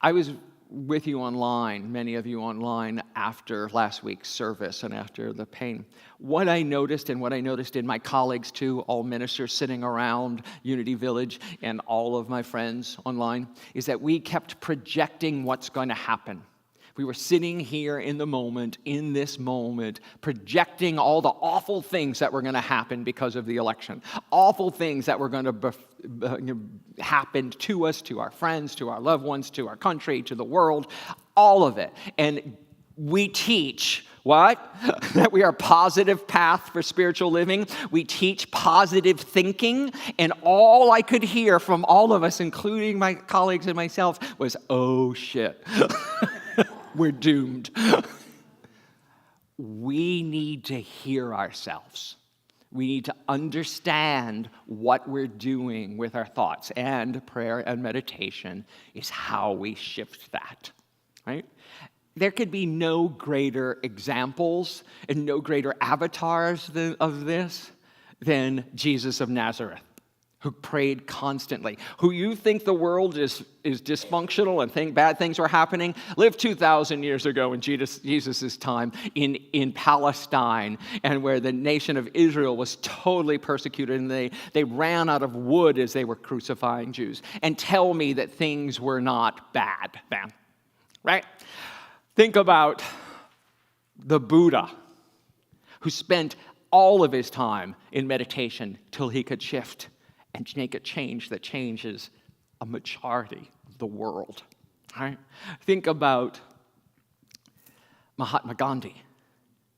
I was with you online, many of you online, after last week's service and after the pain. What I noticed, and what I noticed in my colleagues too, all ministers sitting around Unity Village and all of my friends online, is that we kept projecting what's going to happen. We were sitting here in the moment, in this moment, projecting all the awful things that were going to happen because of the election. Awful things that were going to happen to us, to our friends, to our loved ones, to our country, to the world, all of it. And we teach what? That we are a positive path for spiritual living. We teach positive thinking. And all I could hear from all of us, including my colleagues and myself, was, oh shit, we're doomed. We need to hear ourselves. We need to understand what we're doing with our thoughts. And prayer and meditation is how we shift that, right? There could be no greater examples and no greater avatars of this than Jesus of Nazareth, who prayed constantly, who you think the world is dysfunctional and think bad things are happening, lived 2,000 years ago in Jesus' time in Palestine, and where the nation of Israel was totally persecuted, and they ran out of wood as they were crucifying Jews. And tell me that things were not bad, man, right? Think about the Buddha, who spent all of his time in meditation till he could shift and make a change that changes a majority of the world. Right? Think about Mahatma Gandhi,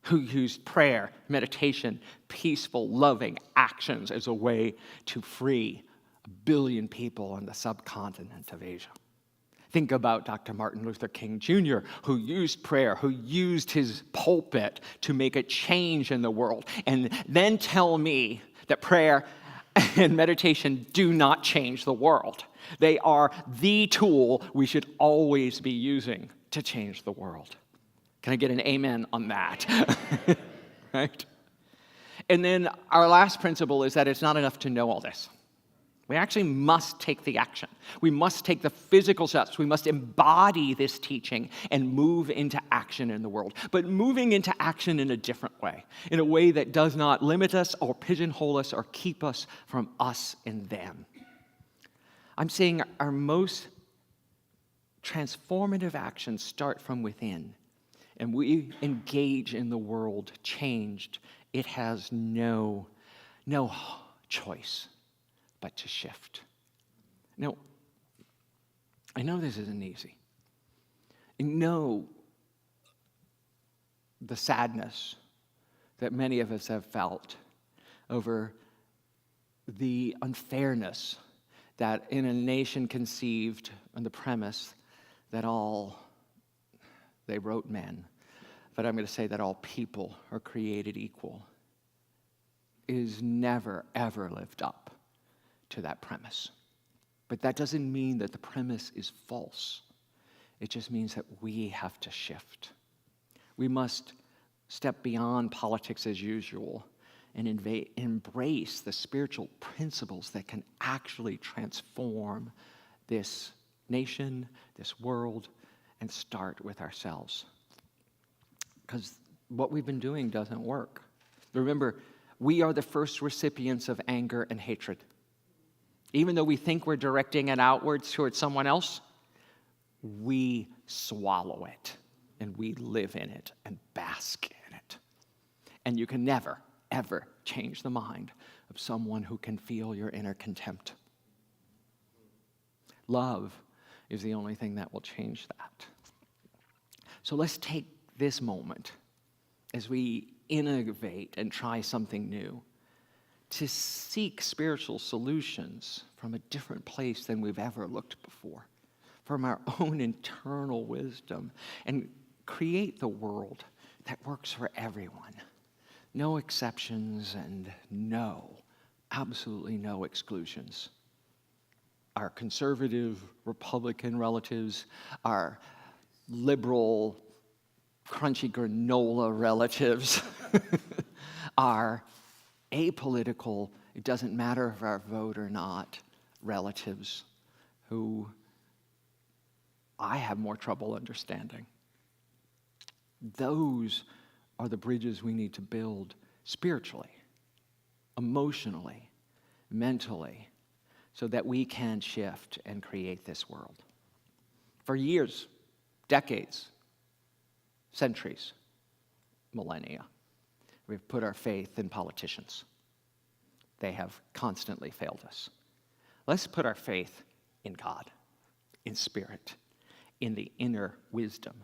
who used prayer, meditation, peaceful, loving actions as a way to free 1 billion people on the subcontinent of Asia. Think about Dr. Martin Luther King Jr., who used prayer, who used his pulpit to make a change in the world. And then tell me that prayer and meditation do not change the world. They are the tool we should always be using to change the world. Can I get an amen on that? Right? And then our last principle is that it's not enough to know all this. We actually must take the action. We must take the physical steps. We must embody this teaching and move into action in the world. But moving into action in a different way, in a way that does not limit us or pigeonhole us or keep us from us and them. I'm saying our most transformative actions start from within, and we engage in the world changed. It has no choice but to shift. Now, I know this isn't easy. I know the sadness that many of us have felt over the unfairness that in a nation conceived on the premise that they wrote men, but I'm going to say that all people are created equal, is never, ever lived up to that premise. But that doesn't mean that the premise is false. It just means that we have to shift. We must step beyond politics as usual and embrace the spiritual principles that can actually transform this nation, this world, and start with ourselves. Because what we've been doing doesn't work. Remember, we are the first recipients of anger and hatred. Even though we think we're directing it outwards towards someone else, we swallow it, and we live in it and bask in it. And you can never, ever change the mind of someone who can feel your inner contempt. Love is the only thing that will change that. So let's take this moment as we innovate and try something new to seek spiritual solutions from a different place than we've ever looked before, from our own internal wisdom, and create the world that works for everyone. No exceptions and absolutely no exclusions. Our conservative Republican relatives, our liberal crunchy granola relatives, our apolitical, it doesn't matter if our vote or not, relatives who I have more trouble understanding. Those are the bridges we need to build spiritually, emotionally, mentally, so that we can shift and create this world. For years, decades, centuries, millennia, we've put our faith in politicians. They have constantly failed us. Let's put our faith in God, in spirit, in the inner wisdom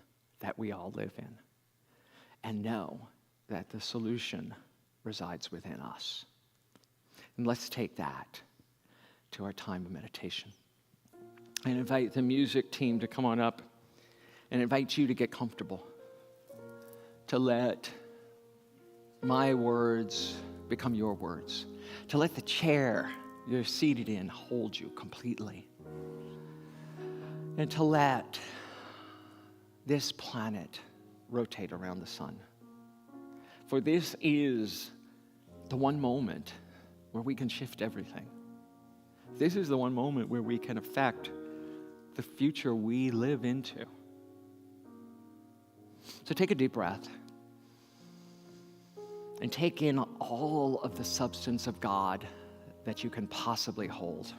that we all live in. and know that the solution resides within us. And let's take that to our time of meditation. I invite the music team to come on up and invite you to get comfortable, to let my words become your words, to let the chair you're seated in hold you completely, and to let this planet rotate around the sun. For this is the one moment where we can shift everything. This is the one moment where we can affect the future we live into. So take a deep breath and take in all of the substance of God that you can possibly hold.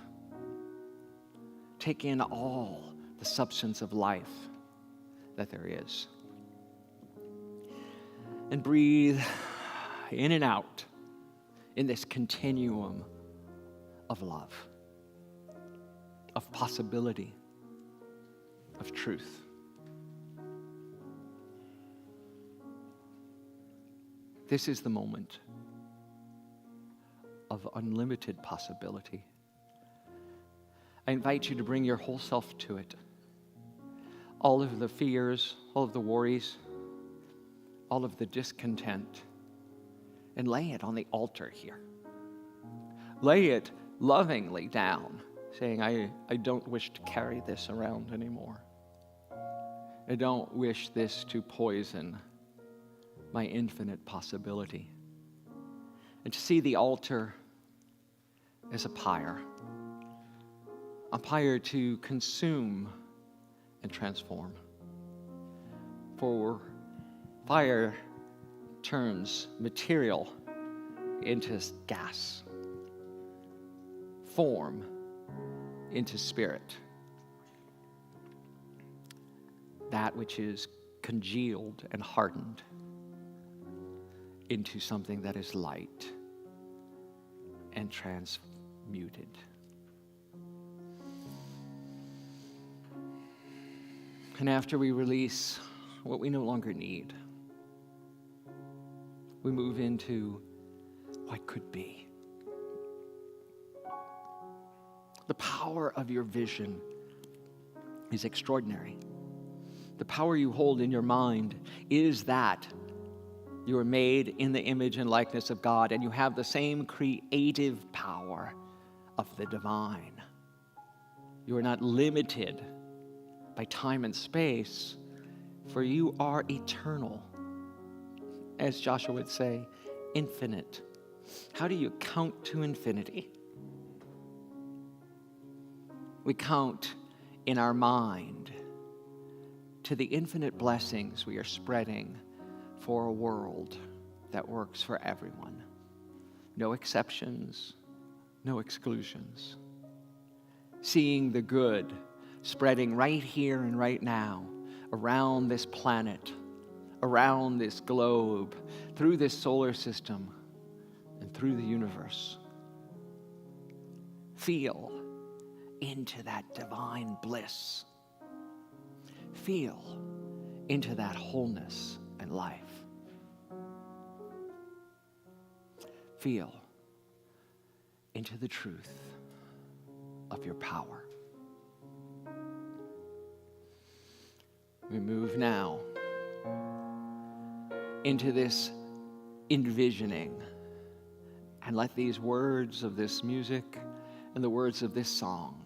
Take in all the substance of life that there is. And breathe in and out in this continuum of love, of possibility, of truth. This is the moment of unlimited possibility. I invite you to bring your whole self to it. All of the fears, all of the worries, all of the discontent, and lay it on the altar here. Lay it lovingly down, saying, I don't wish to carry this around anymore. I don't wish this to poison my infinite possibility. And to see the altar as a pyre to consume and transform. For fire turns material into gas, form into spirit. That which is congealed and hardened into something that is light and transmuted. And after we release what we no longer need, we move into what could be. The power of your vision is extraordinary. The power you hold in your mind is that you are made in the image and likeness of God, and you have the same creative power of the divine. You are not limited by time and space, for you are eternal. As Joshua would say, infinite. How do you count to infinity? We count in our mind to the infinite blessings we are spreading for a world that works for everyone. No exceptions, no exclusions. Seeing the good spreading right here and right now around this planet, around this globe, through this solar system, and through the universe. Feel into that divine bliss. Feel into that wholeness and life. Feel into the truth of your power. We move now into this envisioning, and let these words of this music and the words of this song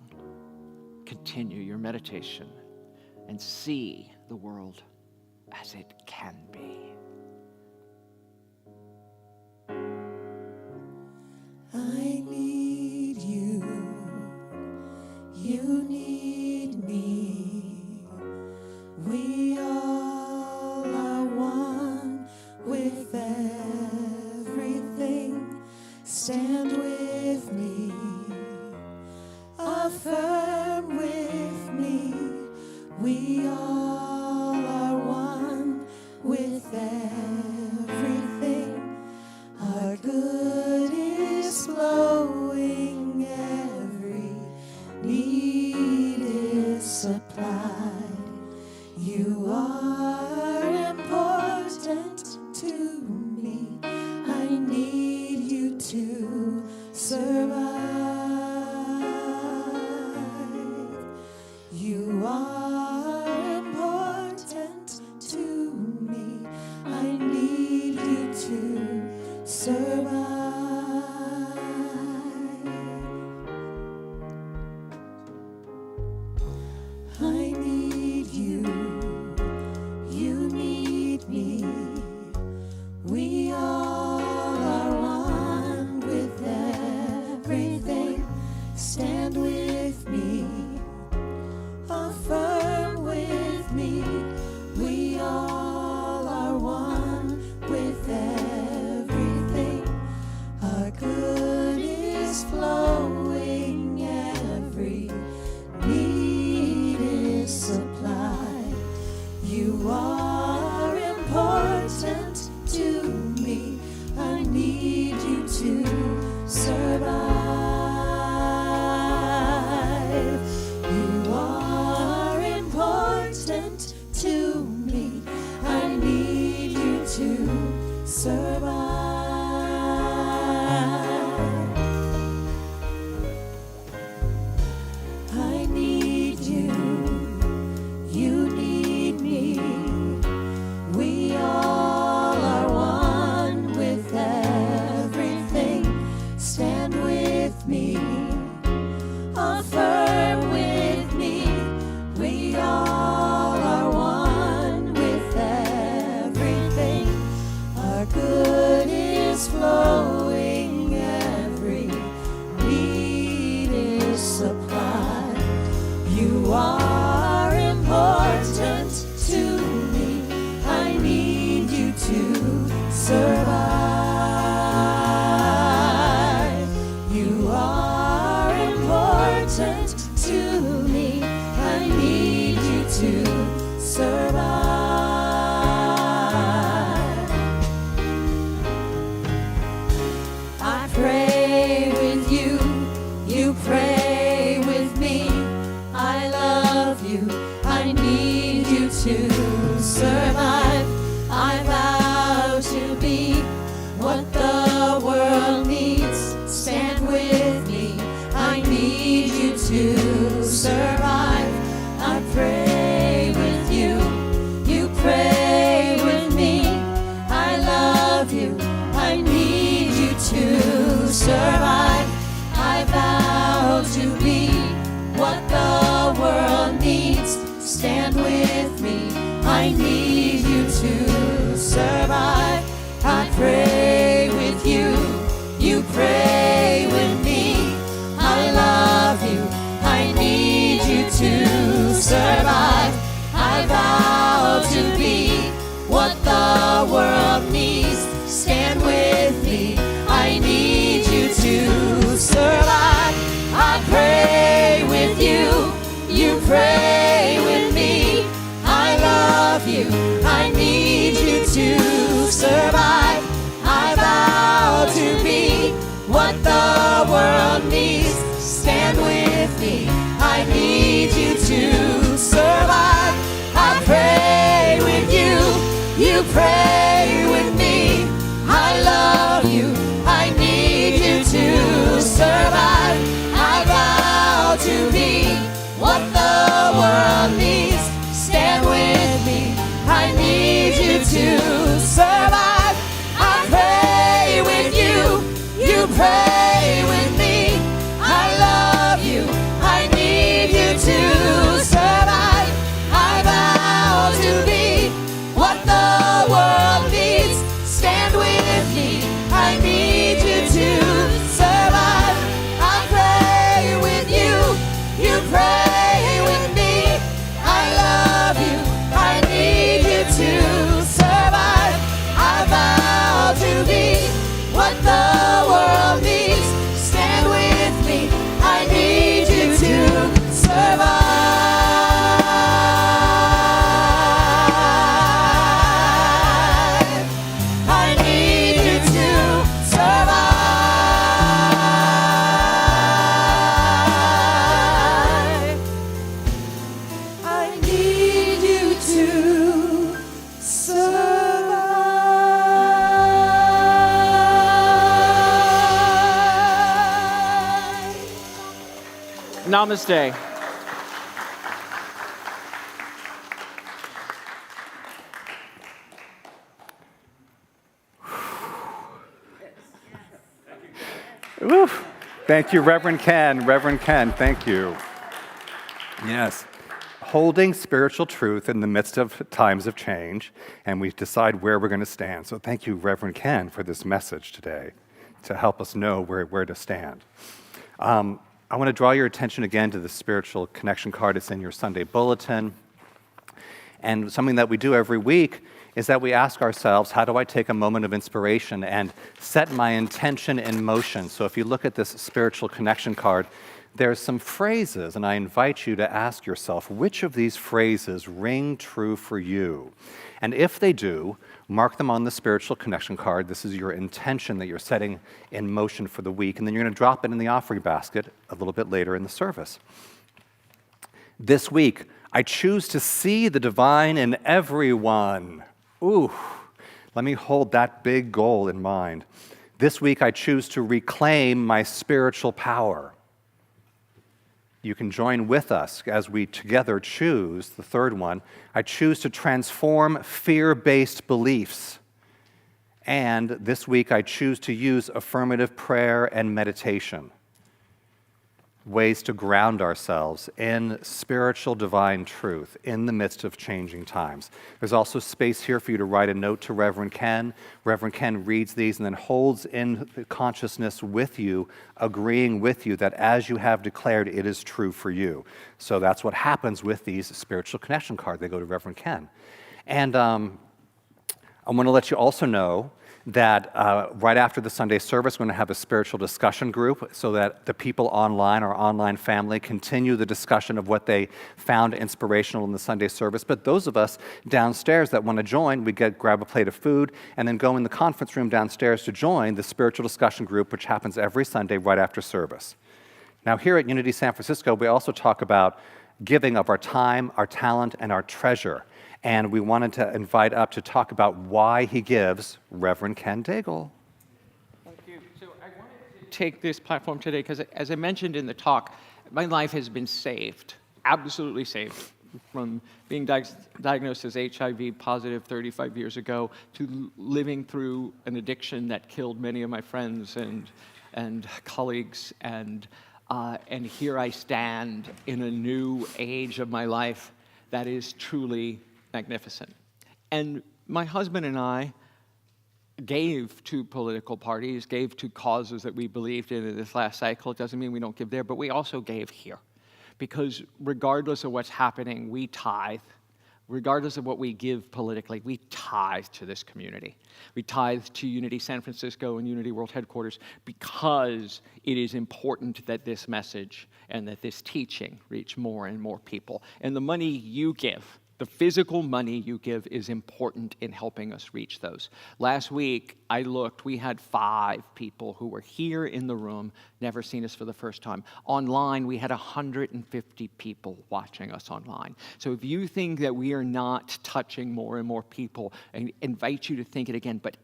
continue your meditation and see the world as it can be. I need you, you need me. We all are one with everything. Stand with me, affirm with me. We all are one with everything. me. I need you to survive. I need you, you need me. We all are one with everything. Stand with me, affirm with me. We all are one with everything. Our good is flowing, every need is supplied. You are important to me. I need you to survive. You are important to me. I need you to survive. I need you, you need me. We all are one with everything. Stand with me, affirm with me. We all are one with everything. Our good is flowing, every need is supplied. You are important to me. I need you to survive. You are important to me. I need you to survive. I pray with you, you pray with me. I love you, I need you to survive. I vow to be what the world needs. Stand with me, I need you to survive. I pray with you, you pray with me. I love you, I need you to survive. I vow to be what the world needs. Stand with me, I need you to survive. I pray with you, you pray with me. I love you, I need you to survive. I vow to be what the world needs. Stand with me, I need you to survive. I pray with you, you pray with me. I love you, I need you to survive. I vow to be what the world needs. Stand with me, I need you to survive. I pray with you, you pray with me. I love you, I need you to survive. I vow to be what the world needs. Stand with me, I need you to survive. I pray with you, you pray with me. I love you, I need you to survive. I vow to be what the world needs. Stand with me, I need you to survive. I pray with you, you pray with me. I love you, I need you to survive. I vow to be what the world needs. Stand with me, I need you to survive. I need you to survive. I need you to survive. Namaste. Oof. Thank you, Reverend Ken. Reverend Ken, thank you. Yes. Holding spiritual truth in the midst of times of change, and we decide where we're going to stand. So thank you, Reverend Ken, for this message today to help us know where to stand. I want to draw your attention again to the spiritual connection card. It's in your Sunday bulletin. And something that we do every week is that we ask ourselves, how do I take a moment of inspiration and set my intention in motion? So if you look at this spiritual connection card, there's some phrases, and I invite you to ask yourself, which of these phrases ring true for you? And if they do, mark them on the spiritual connection card. This is your intention that you're setting in motion for the week, and then you're going to drop it in the offering basket a little bit later in the service. This week, I choose to see the divine in everyone. Ooh, let me hold that big goal in mind. This week, I choose to reclaim my spiritual power. You can join with us as we together choose, the third one, I choose to transform fear-based beliefs. And this week, I choose to use affirmative prayer and meditation. Ways to ground ourselves in spiritual divine truth in the midst of changing times. There's also space here for you to write a note to Reverend Ken. Reverend Ken reads these and then holds in consciousness with you, agreeing with you that as you have declared, it is true for you. So that's what happens with these spiritual connection cards. They go to Reverend Ken. And I want to let you also know that right after the Sunday service, we're going to have a spiritual discussion group so that the people online, our online family, continue the discussion of what they found inspirational in the Sunday service. But those of us downstairs that want to join, we grab a plate of food and then go in the conference room downstairs to join the spiritual discussion group, which happens every Sunday right after service. Now, here at Unity San Francisco, we also talk about giving of our time, our talent, and our treasure. And we wanted to invite up to talk about why he gives Reverend Ken Daigle. Thank you. So I wanted to take this platform today because, as I mentioned in the talk, my life has been saved, absolutely saved, from being diagnosed as HIV positive 35 years ago to living through an addiction that killed many of my friends and colleagues. And here I stand in a new age of my life that is truly magnificent. And my husband and I gave to political parties, gave to causes that we believed in this last cycle. It doesn't mean we don't give there, but we also gave here. Because regardless of what's happening, we tithe. Regardless of what we give politically, we tithe to this community. We tithe to Unity San Francisco and Unity World Headquarters because it is important that this message and that this teaching reach more and more people. And the money you give, the physical money you give, is important in helping us reach those. Last week, I looked, we had 5 people who were here in the room, never seen us for the first time. Online, we had 150 people watching us online. So if you think that we are not touching more and more people, I invite you to think it again, but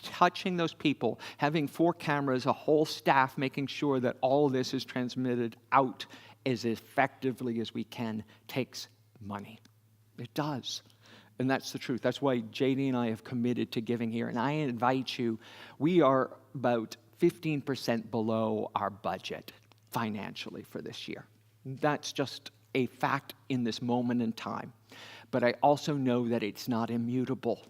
touching those people, having 4 cameras, a whole staff, making sure that all of this is transmitted out as effectively as we can, takes money. It does. And that's the truth. That's why JD and I have committed to giving here. And I invite you, we are about 15% below our budget financially for this year. That's just a fact in this moment in time. But I also know that it's not immutable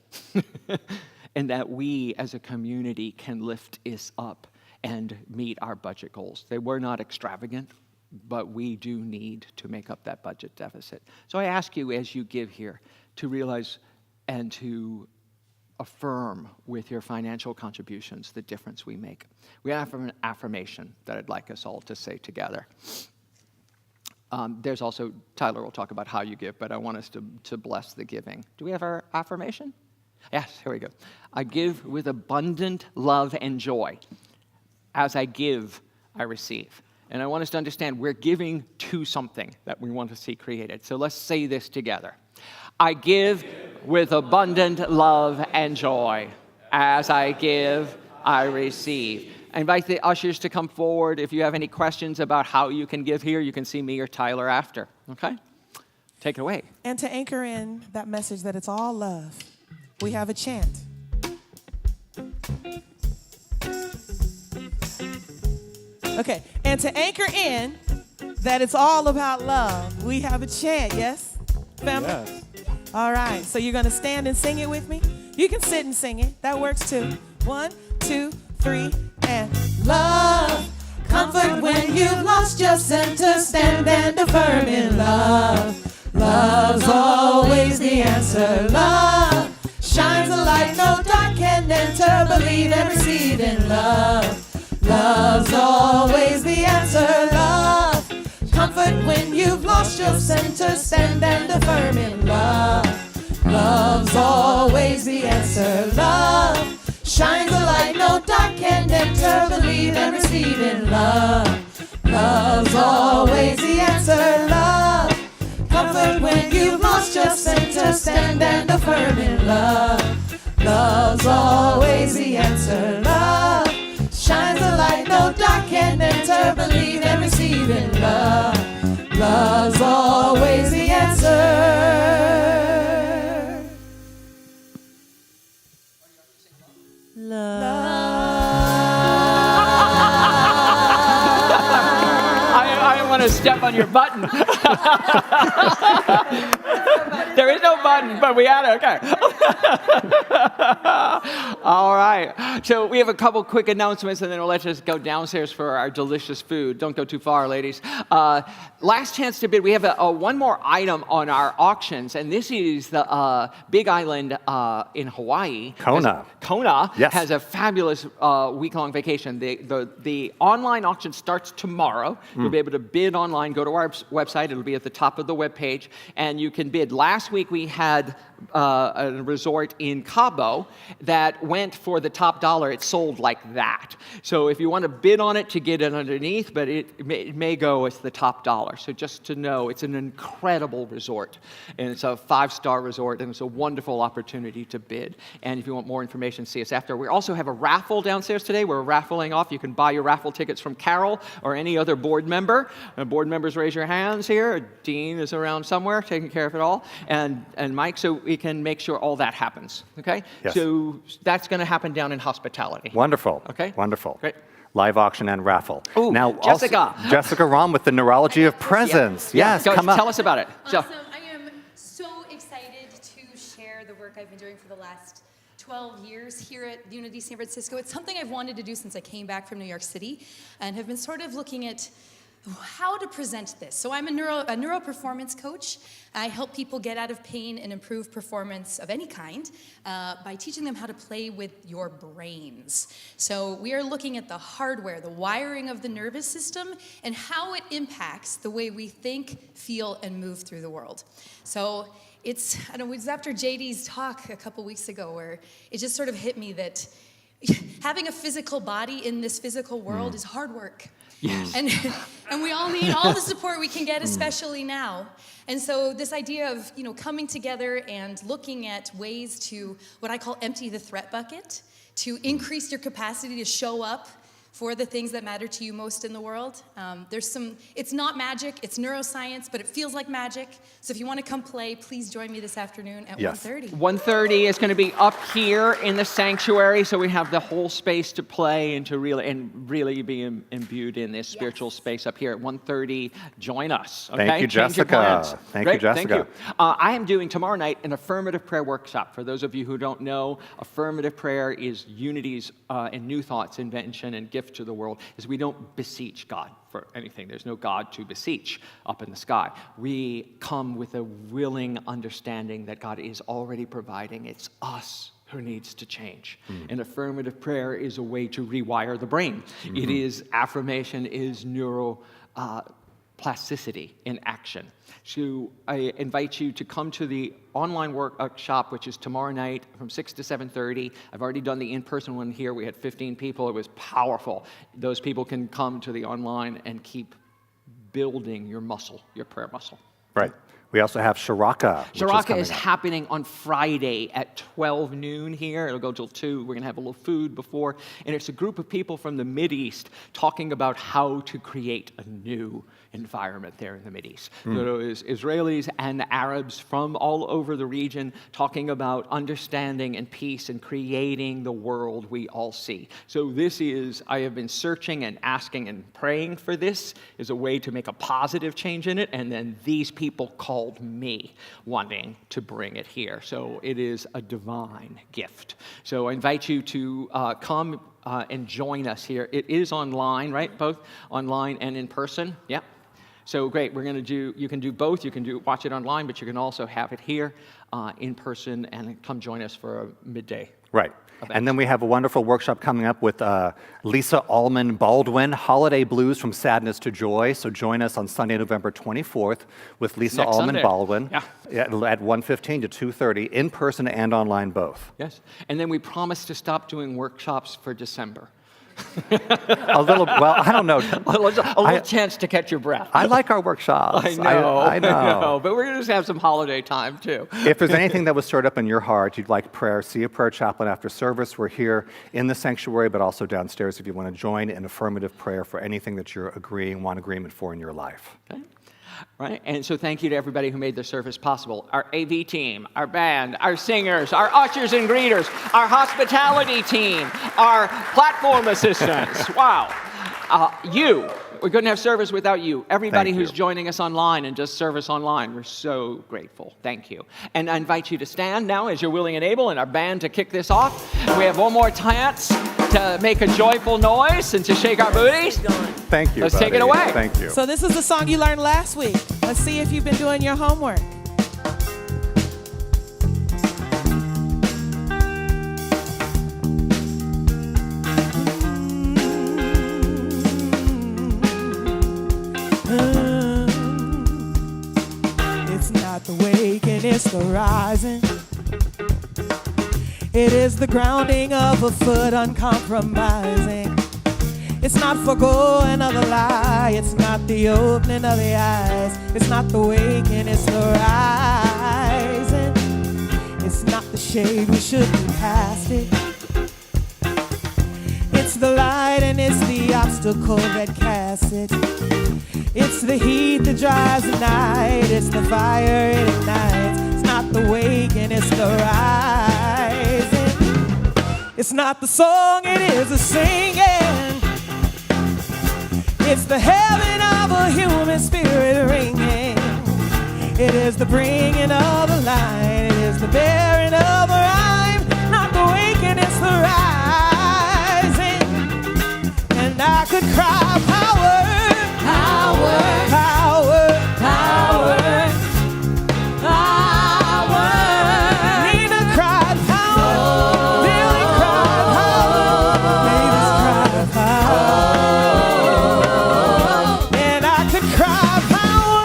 and that we as a community can lift this up and meet our budget goals. They were not extravagant, but we do need to make up that budget deficit. So I ask you as you give here to realize and to affirm with your financial contributions the difference we make. We have an affirmation that I'd like us all to say together. There's also, Tyler will talk about how you give, but I want us to bless the giving. Do we have our affirmation? Yes, here we go. I give with abundant love and joy. As I give, I receive. And I want us to understand we're giving to something that we want to see created. So let's say this together. I give with abundant love and joy. As I give, I receive. I invite the ushers to come forward. If you have any questions about how you can give here, you can see me or Tyler after. Okay? Take it away. And to anchor in that message that it's all love, we have a chant. Okay, and to anchor in that it's all about love, we have a chant, yes? Family? Yes. All right, so you're going to stand and sing it with me? You can sit and sing it. That works too. 1, 2, 3, and love. Comfort when you've lost your center. Stand and affirm in love. Love's always the answer. Love shines a light no dark can enter. Believe and receive in love. Love's always the answer. Love. Comfort when you've lost your center. Stand and affirm in love. Love's always the answer. Love shines a light no dark can enter. Believe and receive in love. Love's always the answer. Love. Comfort when you've lost your center. Stand and affirm in love. Love's always the answer. Love shines a light no dark can enter. Believe and receive in love. Love's always the answer. I want to step on your button. There is no button, but we had it. Okay. All right. So we have a couple quick announcements, and then we'll let us go downstairs for our delicious food. Don't go too far, ladies. Last chance to bid. We have one more item on our auctions, and this is the Big Island in Hawaii. Kona. Kona Yes. has a fabulous week-long vacation. The online auction starts tomorrow. You'll be able to bid online. Go to our website. It'll be at the top of the webpage, and you can bid. Last week we had a resort in Cabo that went for the top dollar. It sold like that. So if you want to bid on it to get it underneath, but it may go as the top dollar. So just to know, it's an incredible resort, and it's a 5-star resort, and it's a wonderful opportunity to bid. And if you want more information, see us after. We also have a raffle downstairs today. We're raffling off. You can buy your raffle tickets from Carol or any other board member. Board members, raise your hands here. Dean is around somewhere taking care of it all, and Mike, so we can make sure all that happens, okay? Yes. So that's going to happen down in hospitality. Wonderful. Okay. Wonderful. Great. Live auction and raffle. Ooh, now, Jessica. Jessica Rom with the Neurology of Presence. Yeah. Yes, Go, come up. Tell us about it. So, Awesome. I am so excited to share the work I've been doing for the last 12 years here at Unity San Francisco. It's something I've wanted to do since I came back from New York City and have been sort of looking at how to present this. So I'm a neuro performance coach. I help people get out of pain and improve performance of any kind by teaching them how to play with your brains. So we are looking at the hardware, the wiring of the nervous system, and how it impacts the way we think, feel, and move through the world. So it was after JD's talk a couple weeks ago where it just sort of hit me that having a physical body in this physical world is hard work. yes. And we all need all the support we can get, especially now. And so this idea of coming together and looking at ways to what I call empty the threat bucket, to increase your capacity to show up for the things that matter to you most in the world. It's not magic, it's neuroscience, but it feels like magic. So if you want to come play, please join me this afternoon at 1:30. 1:30 is going to be up here in the sanctuary, so we have the whole space to play and to really be imbued in this spiritual space up here at 1:30. Join us. Okay? Thank you, Change your Jessica. plans. Thank Great, you, Jessica. Thank you. I am doing tomorrow night an affirmative prayer workshop. For those of you who don't know, affirmative prayer is Unity's and New Thought's invention and gift to the world. Is we don't beseech God for anything. There's no God to beseech up in the sky. We come with a willing understanding that God is already providing. It's us who needs to change. And affirmative prayer is a way to rewire the brain. It is affirmation, is neuroplasticity in action. So I invite you to come to the online workshop, which is tomorrow night from 6 to 7:30. I've already done the in-person one here. We had 15 people. It was powerful. Those people can come to the online and keep building your muscle, your prayer muscle. Right. We also have Shiraka. Shiraka is happening on Friday at 12 noon here. It'll go till 2. We're going to have a little food before. And it's a group of people from the Mideast talking about how to create a new environment there in the Mideast. So it is Israelis and Arabs from all over the region talking about understanding and peace and creating the world we all see. So this is, I have been searching and asking and praying for this as a way to make a positive change in it, and then these people called me wanting to bring it here. So it is a divine gift. So I invite you to come and join us here. It is online, right? Both online and in person. Yep. So great. We're going to do. You can do both. You can watch it online, but you can also have it here in person and come join us for a midday. Right. And then we have a wonderful workshop coming up with Lisa Allman Baldwin, Holiday Blues from Sadness to Joy. So join us on Sunday, November 24th with Lisa Next Allman Sunday. Baldwin Yeah. at 1:15 to 2:30, in person and online both. Yes. And then we promise to stop doing workshops for December. A little, well, I don't know. A little chance to catch your breath. I like our workshops. I know, I know. but we're going to just have some holiday time too. If there's anything that was stirred up in your heart, you'd like prayer, see a prayer chaplain after service. We're here in the sanctuary, but also downstairs if you want to join in affirmative prayer for anything that you're want agreement for in your life. Okay. Right, and so thank you to everybody who made the service possible. Our AV team, our band, our singers, our ushers and greeters, our hospitality team, our platform assistants. Wow. We couldn't have service without you. Everybody Thank who's you. joining us online and just service online, we're so grateful. Thank you. And I invite you to stand now as you're willing and able, and our band to kick this off. We have one more chance to make a joyful noise and to shake our booties. Thank you. Let's take it buddy. away. Thank you. So this is the song you learned last week. Let's see if you've been doing your homework. It's not the waking, it's the rising. It is the grounding of a foot uncompromising. It's not forgoing of the lie. It's not the opening of the eyes. It's not the waking, it's the rising. It's not the shade, we should be past it. It's the light and it's the obstacle that casts it. It's the heat that drives the night. It's the fire it ignites. It's not the waking, it's the rising. It's not the song, it is the singing. It's the heaven of a human spirit ringing. It is the bringing of a line. It is the bearing of a rhyme. Not the waking, it's the rising. And I could cry power, power, power, power, power. Nina cried power. Billy cried power. Mavis cried power. And I could cry power,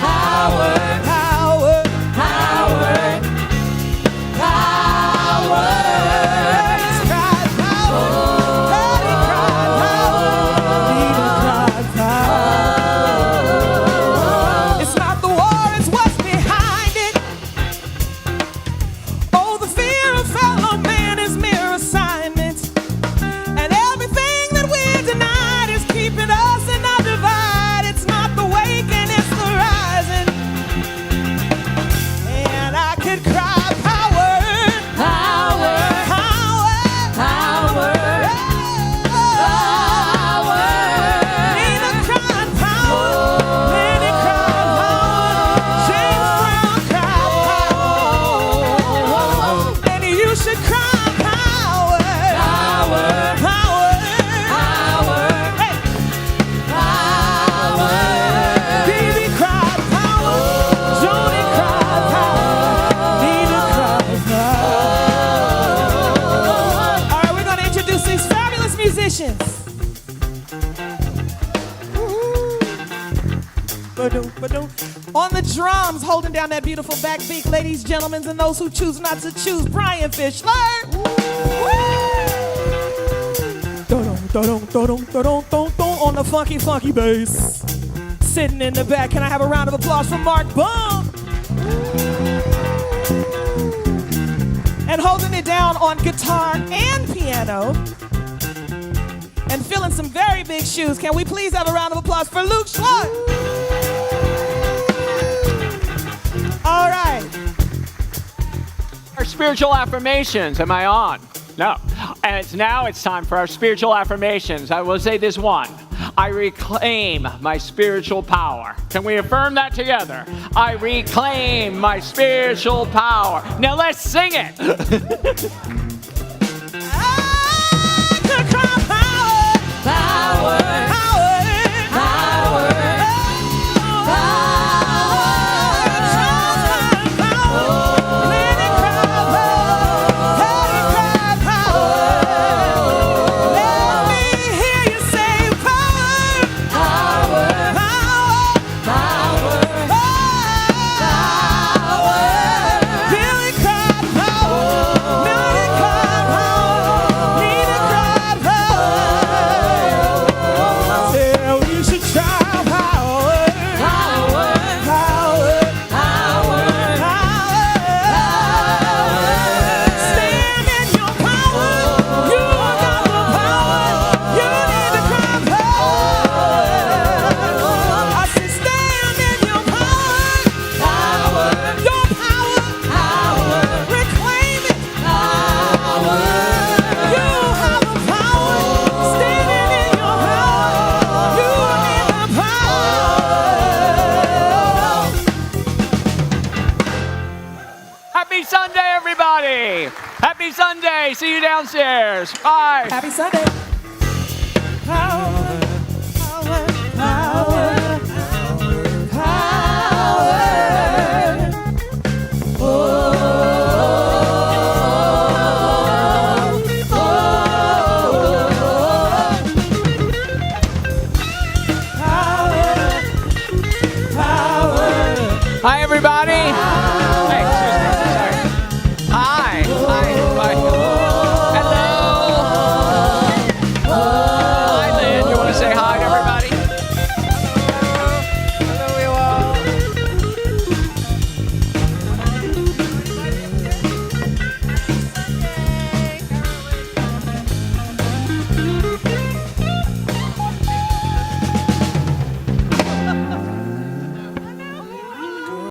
power, power, power, power. Mavis cried power. Patty cried power. Nina cried power. It's not the war, it's what's behind it. Oh, the fear of fellow man is mere assignment. And everything that we're denied is keeping us in our divide. It's not the waking, it's the rising. And I could cry power, power, power, power, power. Nina cried power, Lenny cried power, James Brown cried power. And you should cry power, power, power, power, hey, power. Baby cried power, Joni cried power, Nina cried power. All right, we're gonna introduce these fabulous musicians. Ba-doom, ba-doom. On the drums, holding down that beautiful backbeat, ladies, gentlemen, and those who choose not to choose, Brian Fischler. On the funky, funky bass. Sitting in the back, can I have a round of applause for Mark Bum? and holding it down on guitar and piano, and filling some very big shoes. Can we please have a round of applause for Luke Schwartz? All right. Our spiritual affirmations. Am I on? No. And it's time for our spiritual affirmations. I will say this one. I reclaim my spiritual power. Can we affirm that together? I reclaim my spiritual power. Now let's sing it. Happy Sunday, everybody. Happy Sunday. See you downstairs. Bye. Happy Sunday.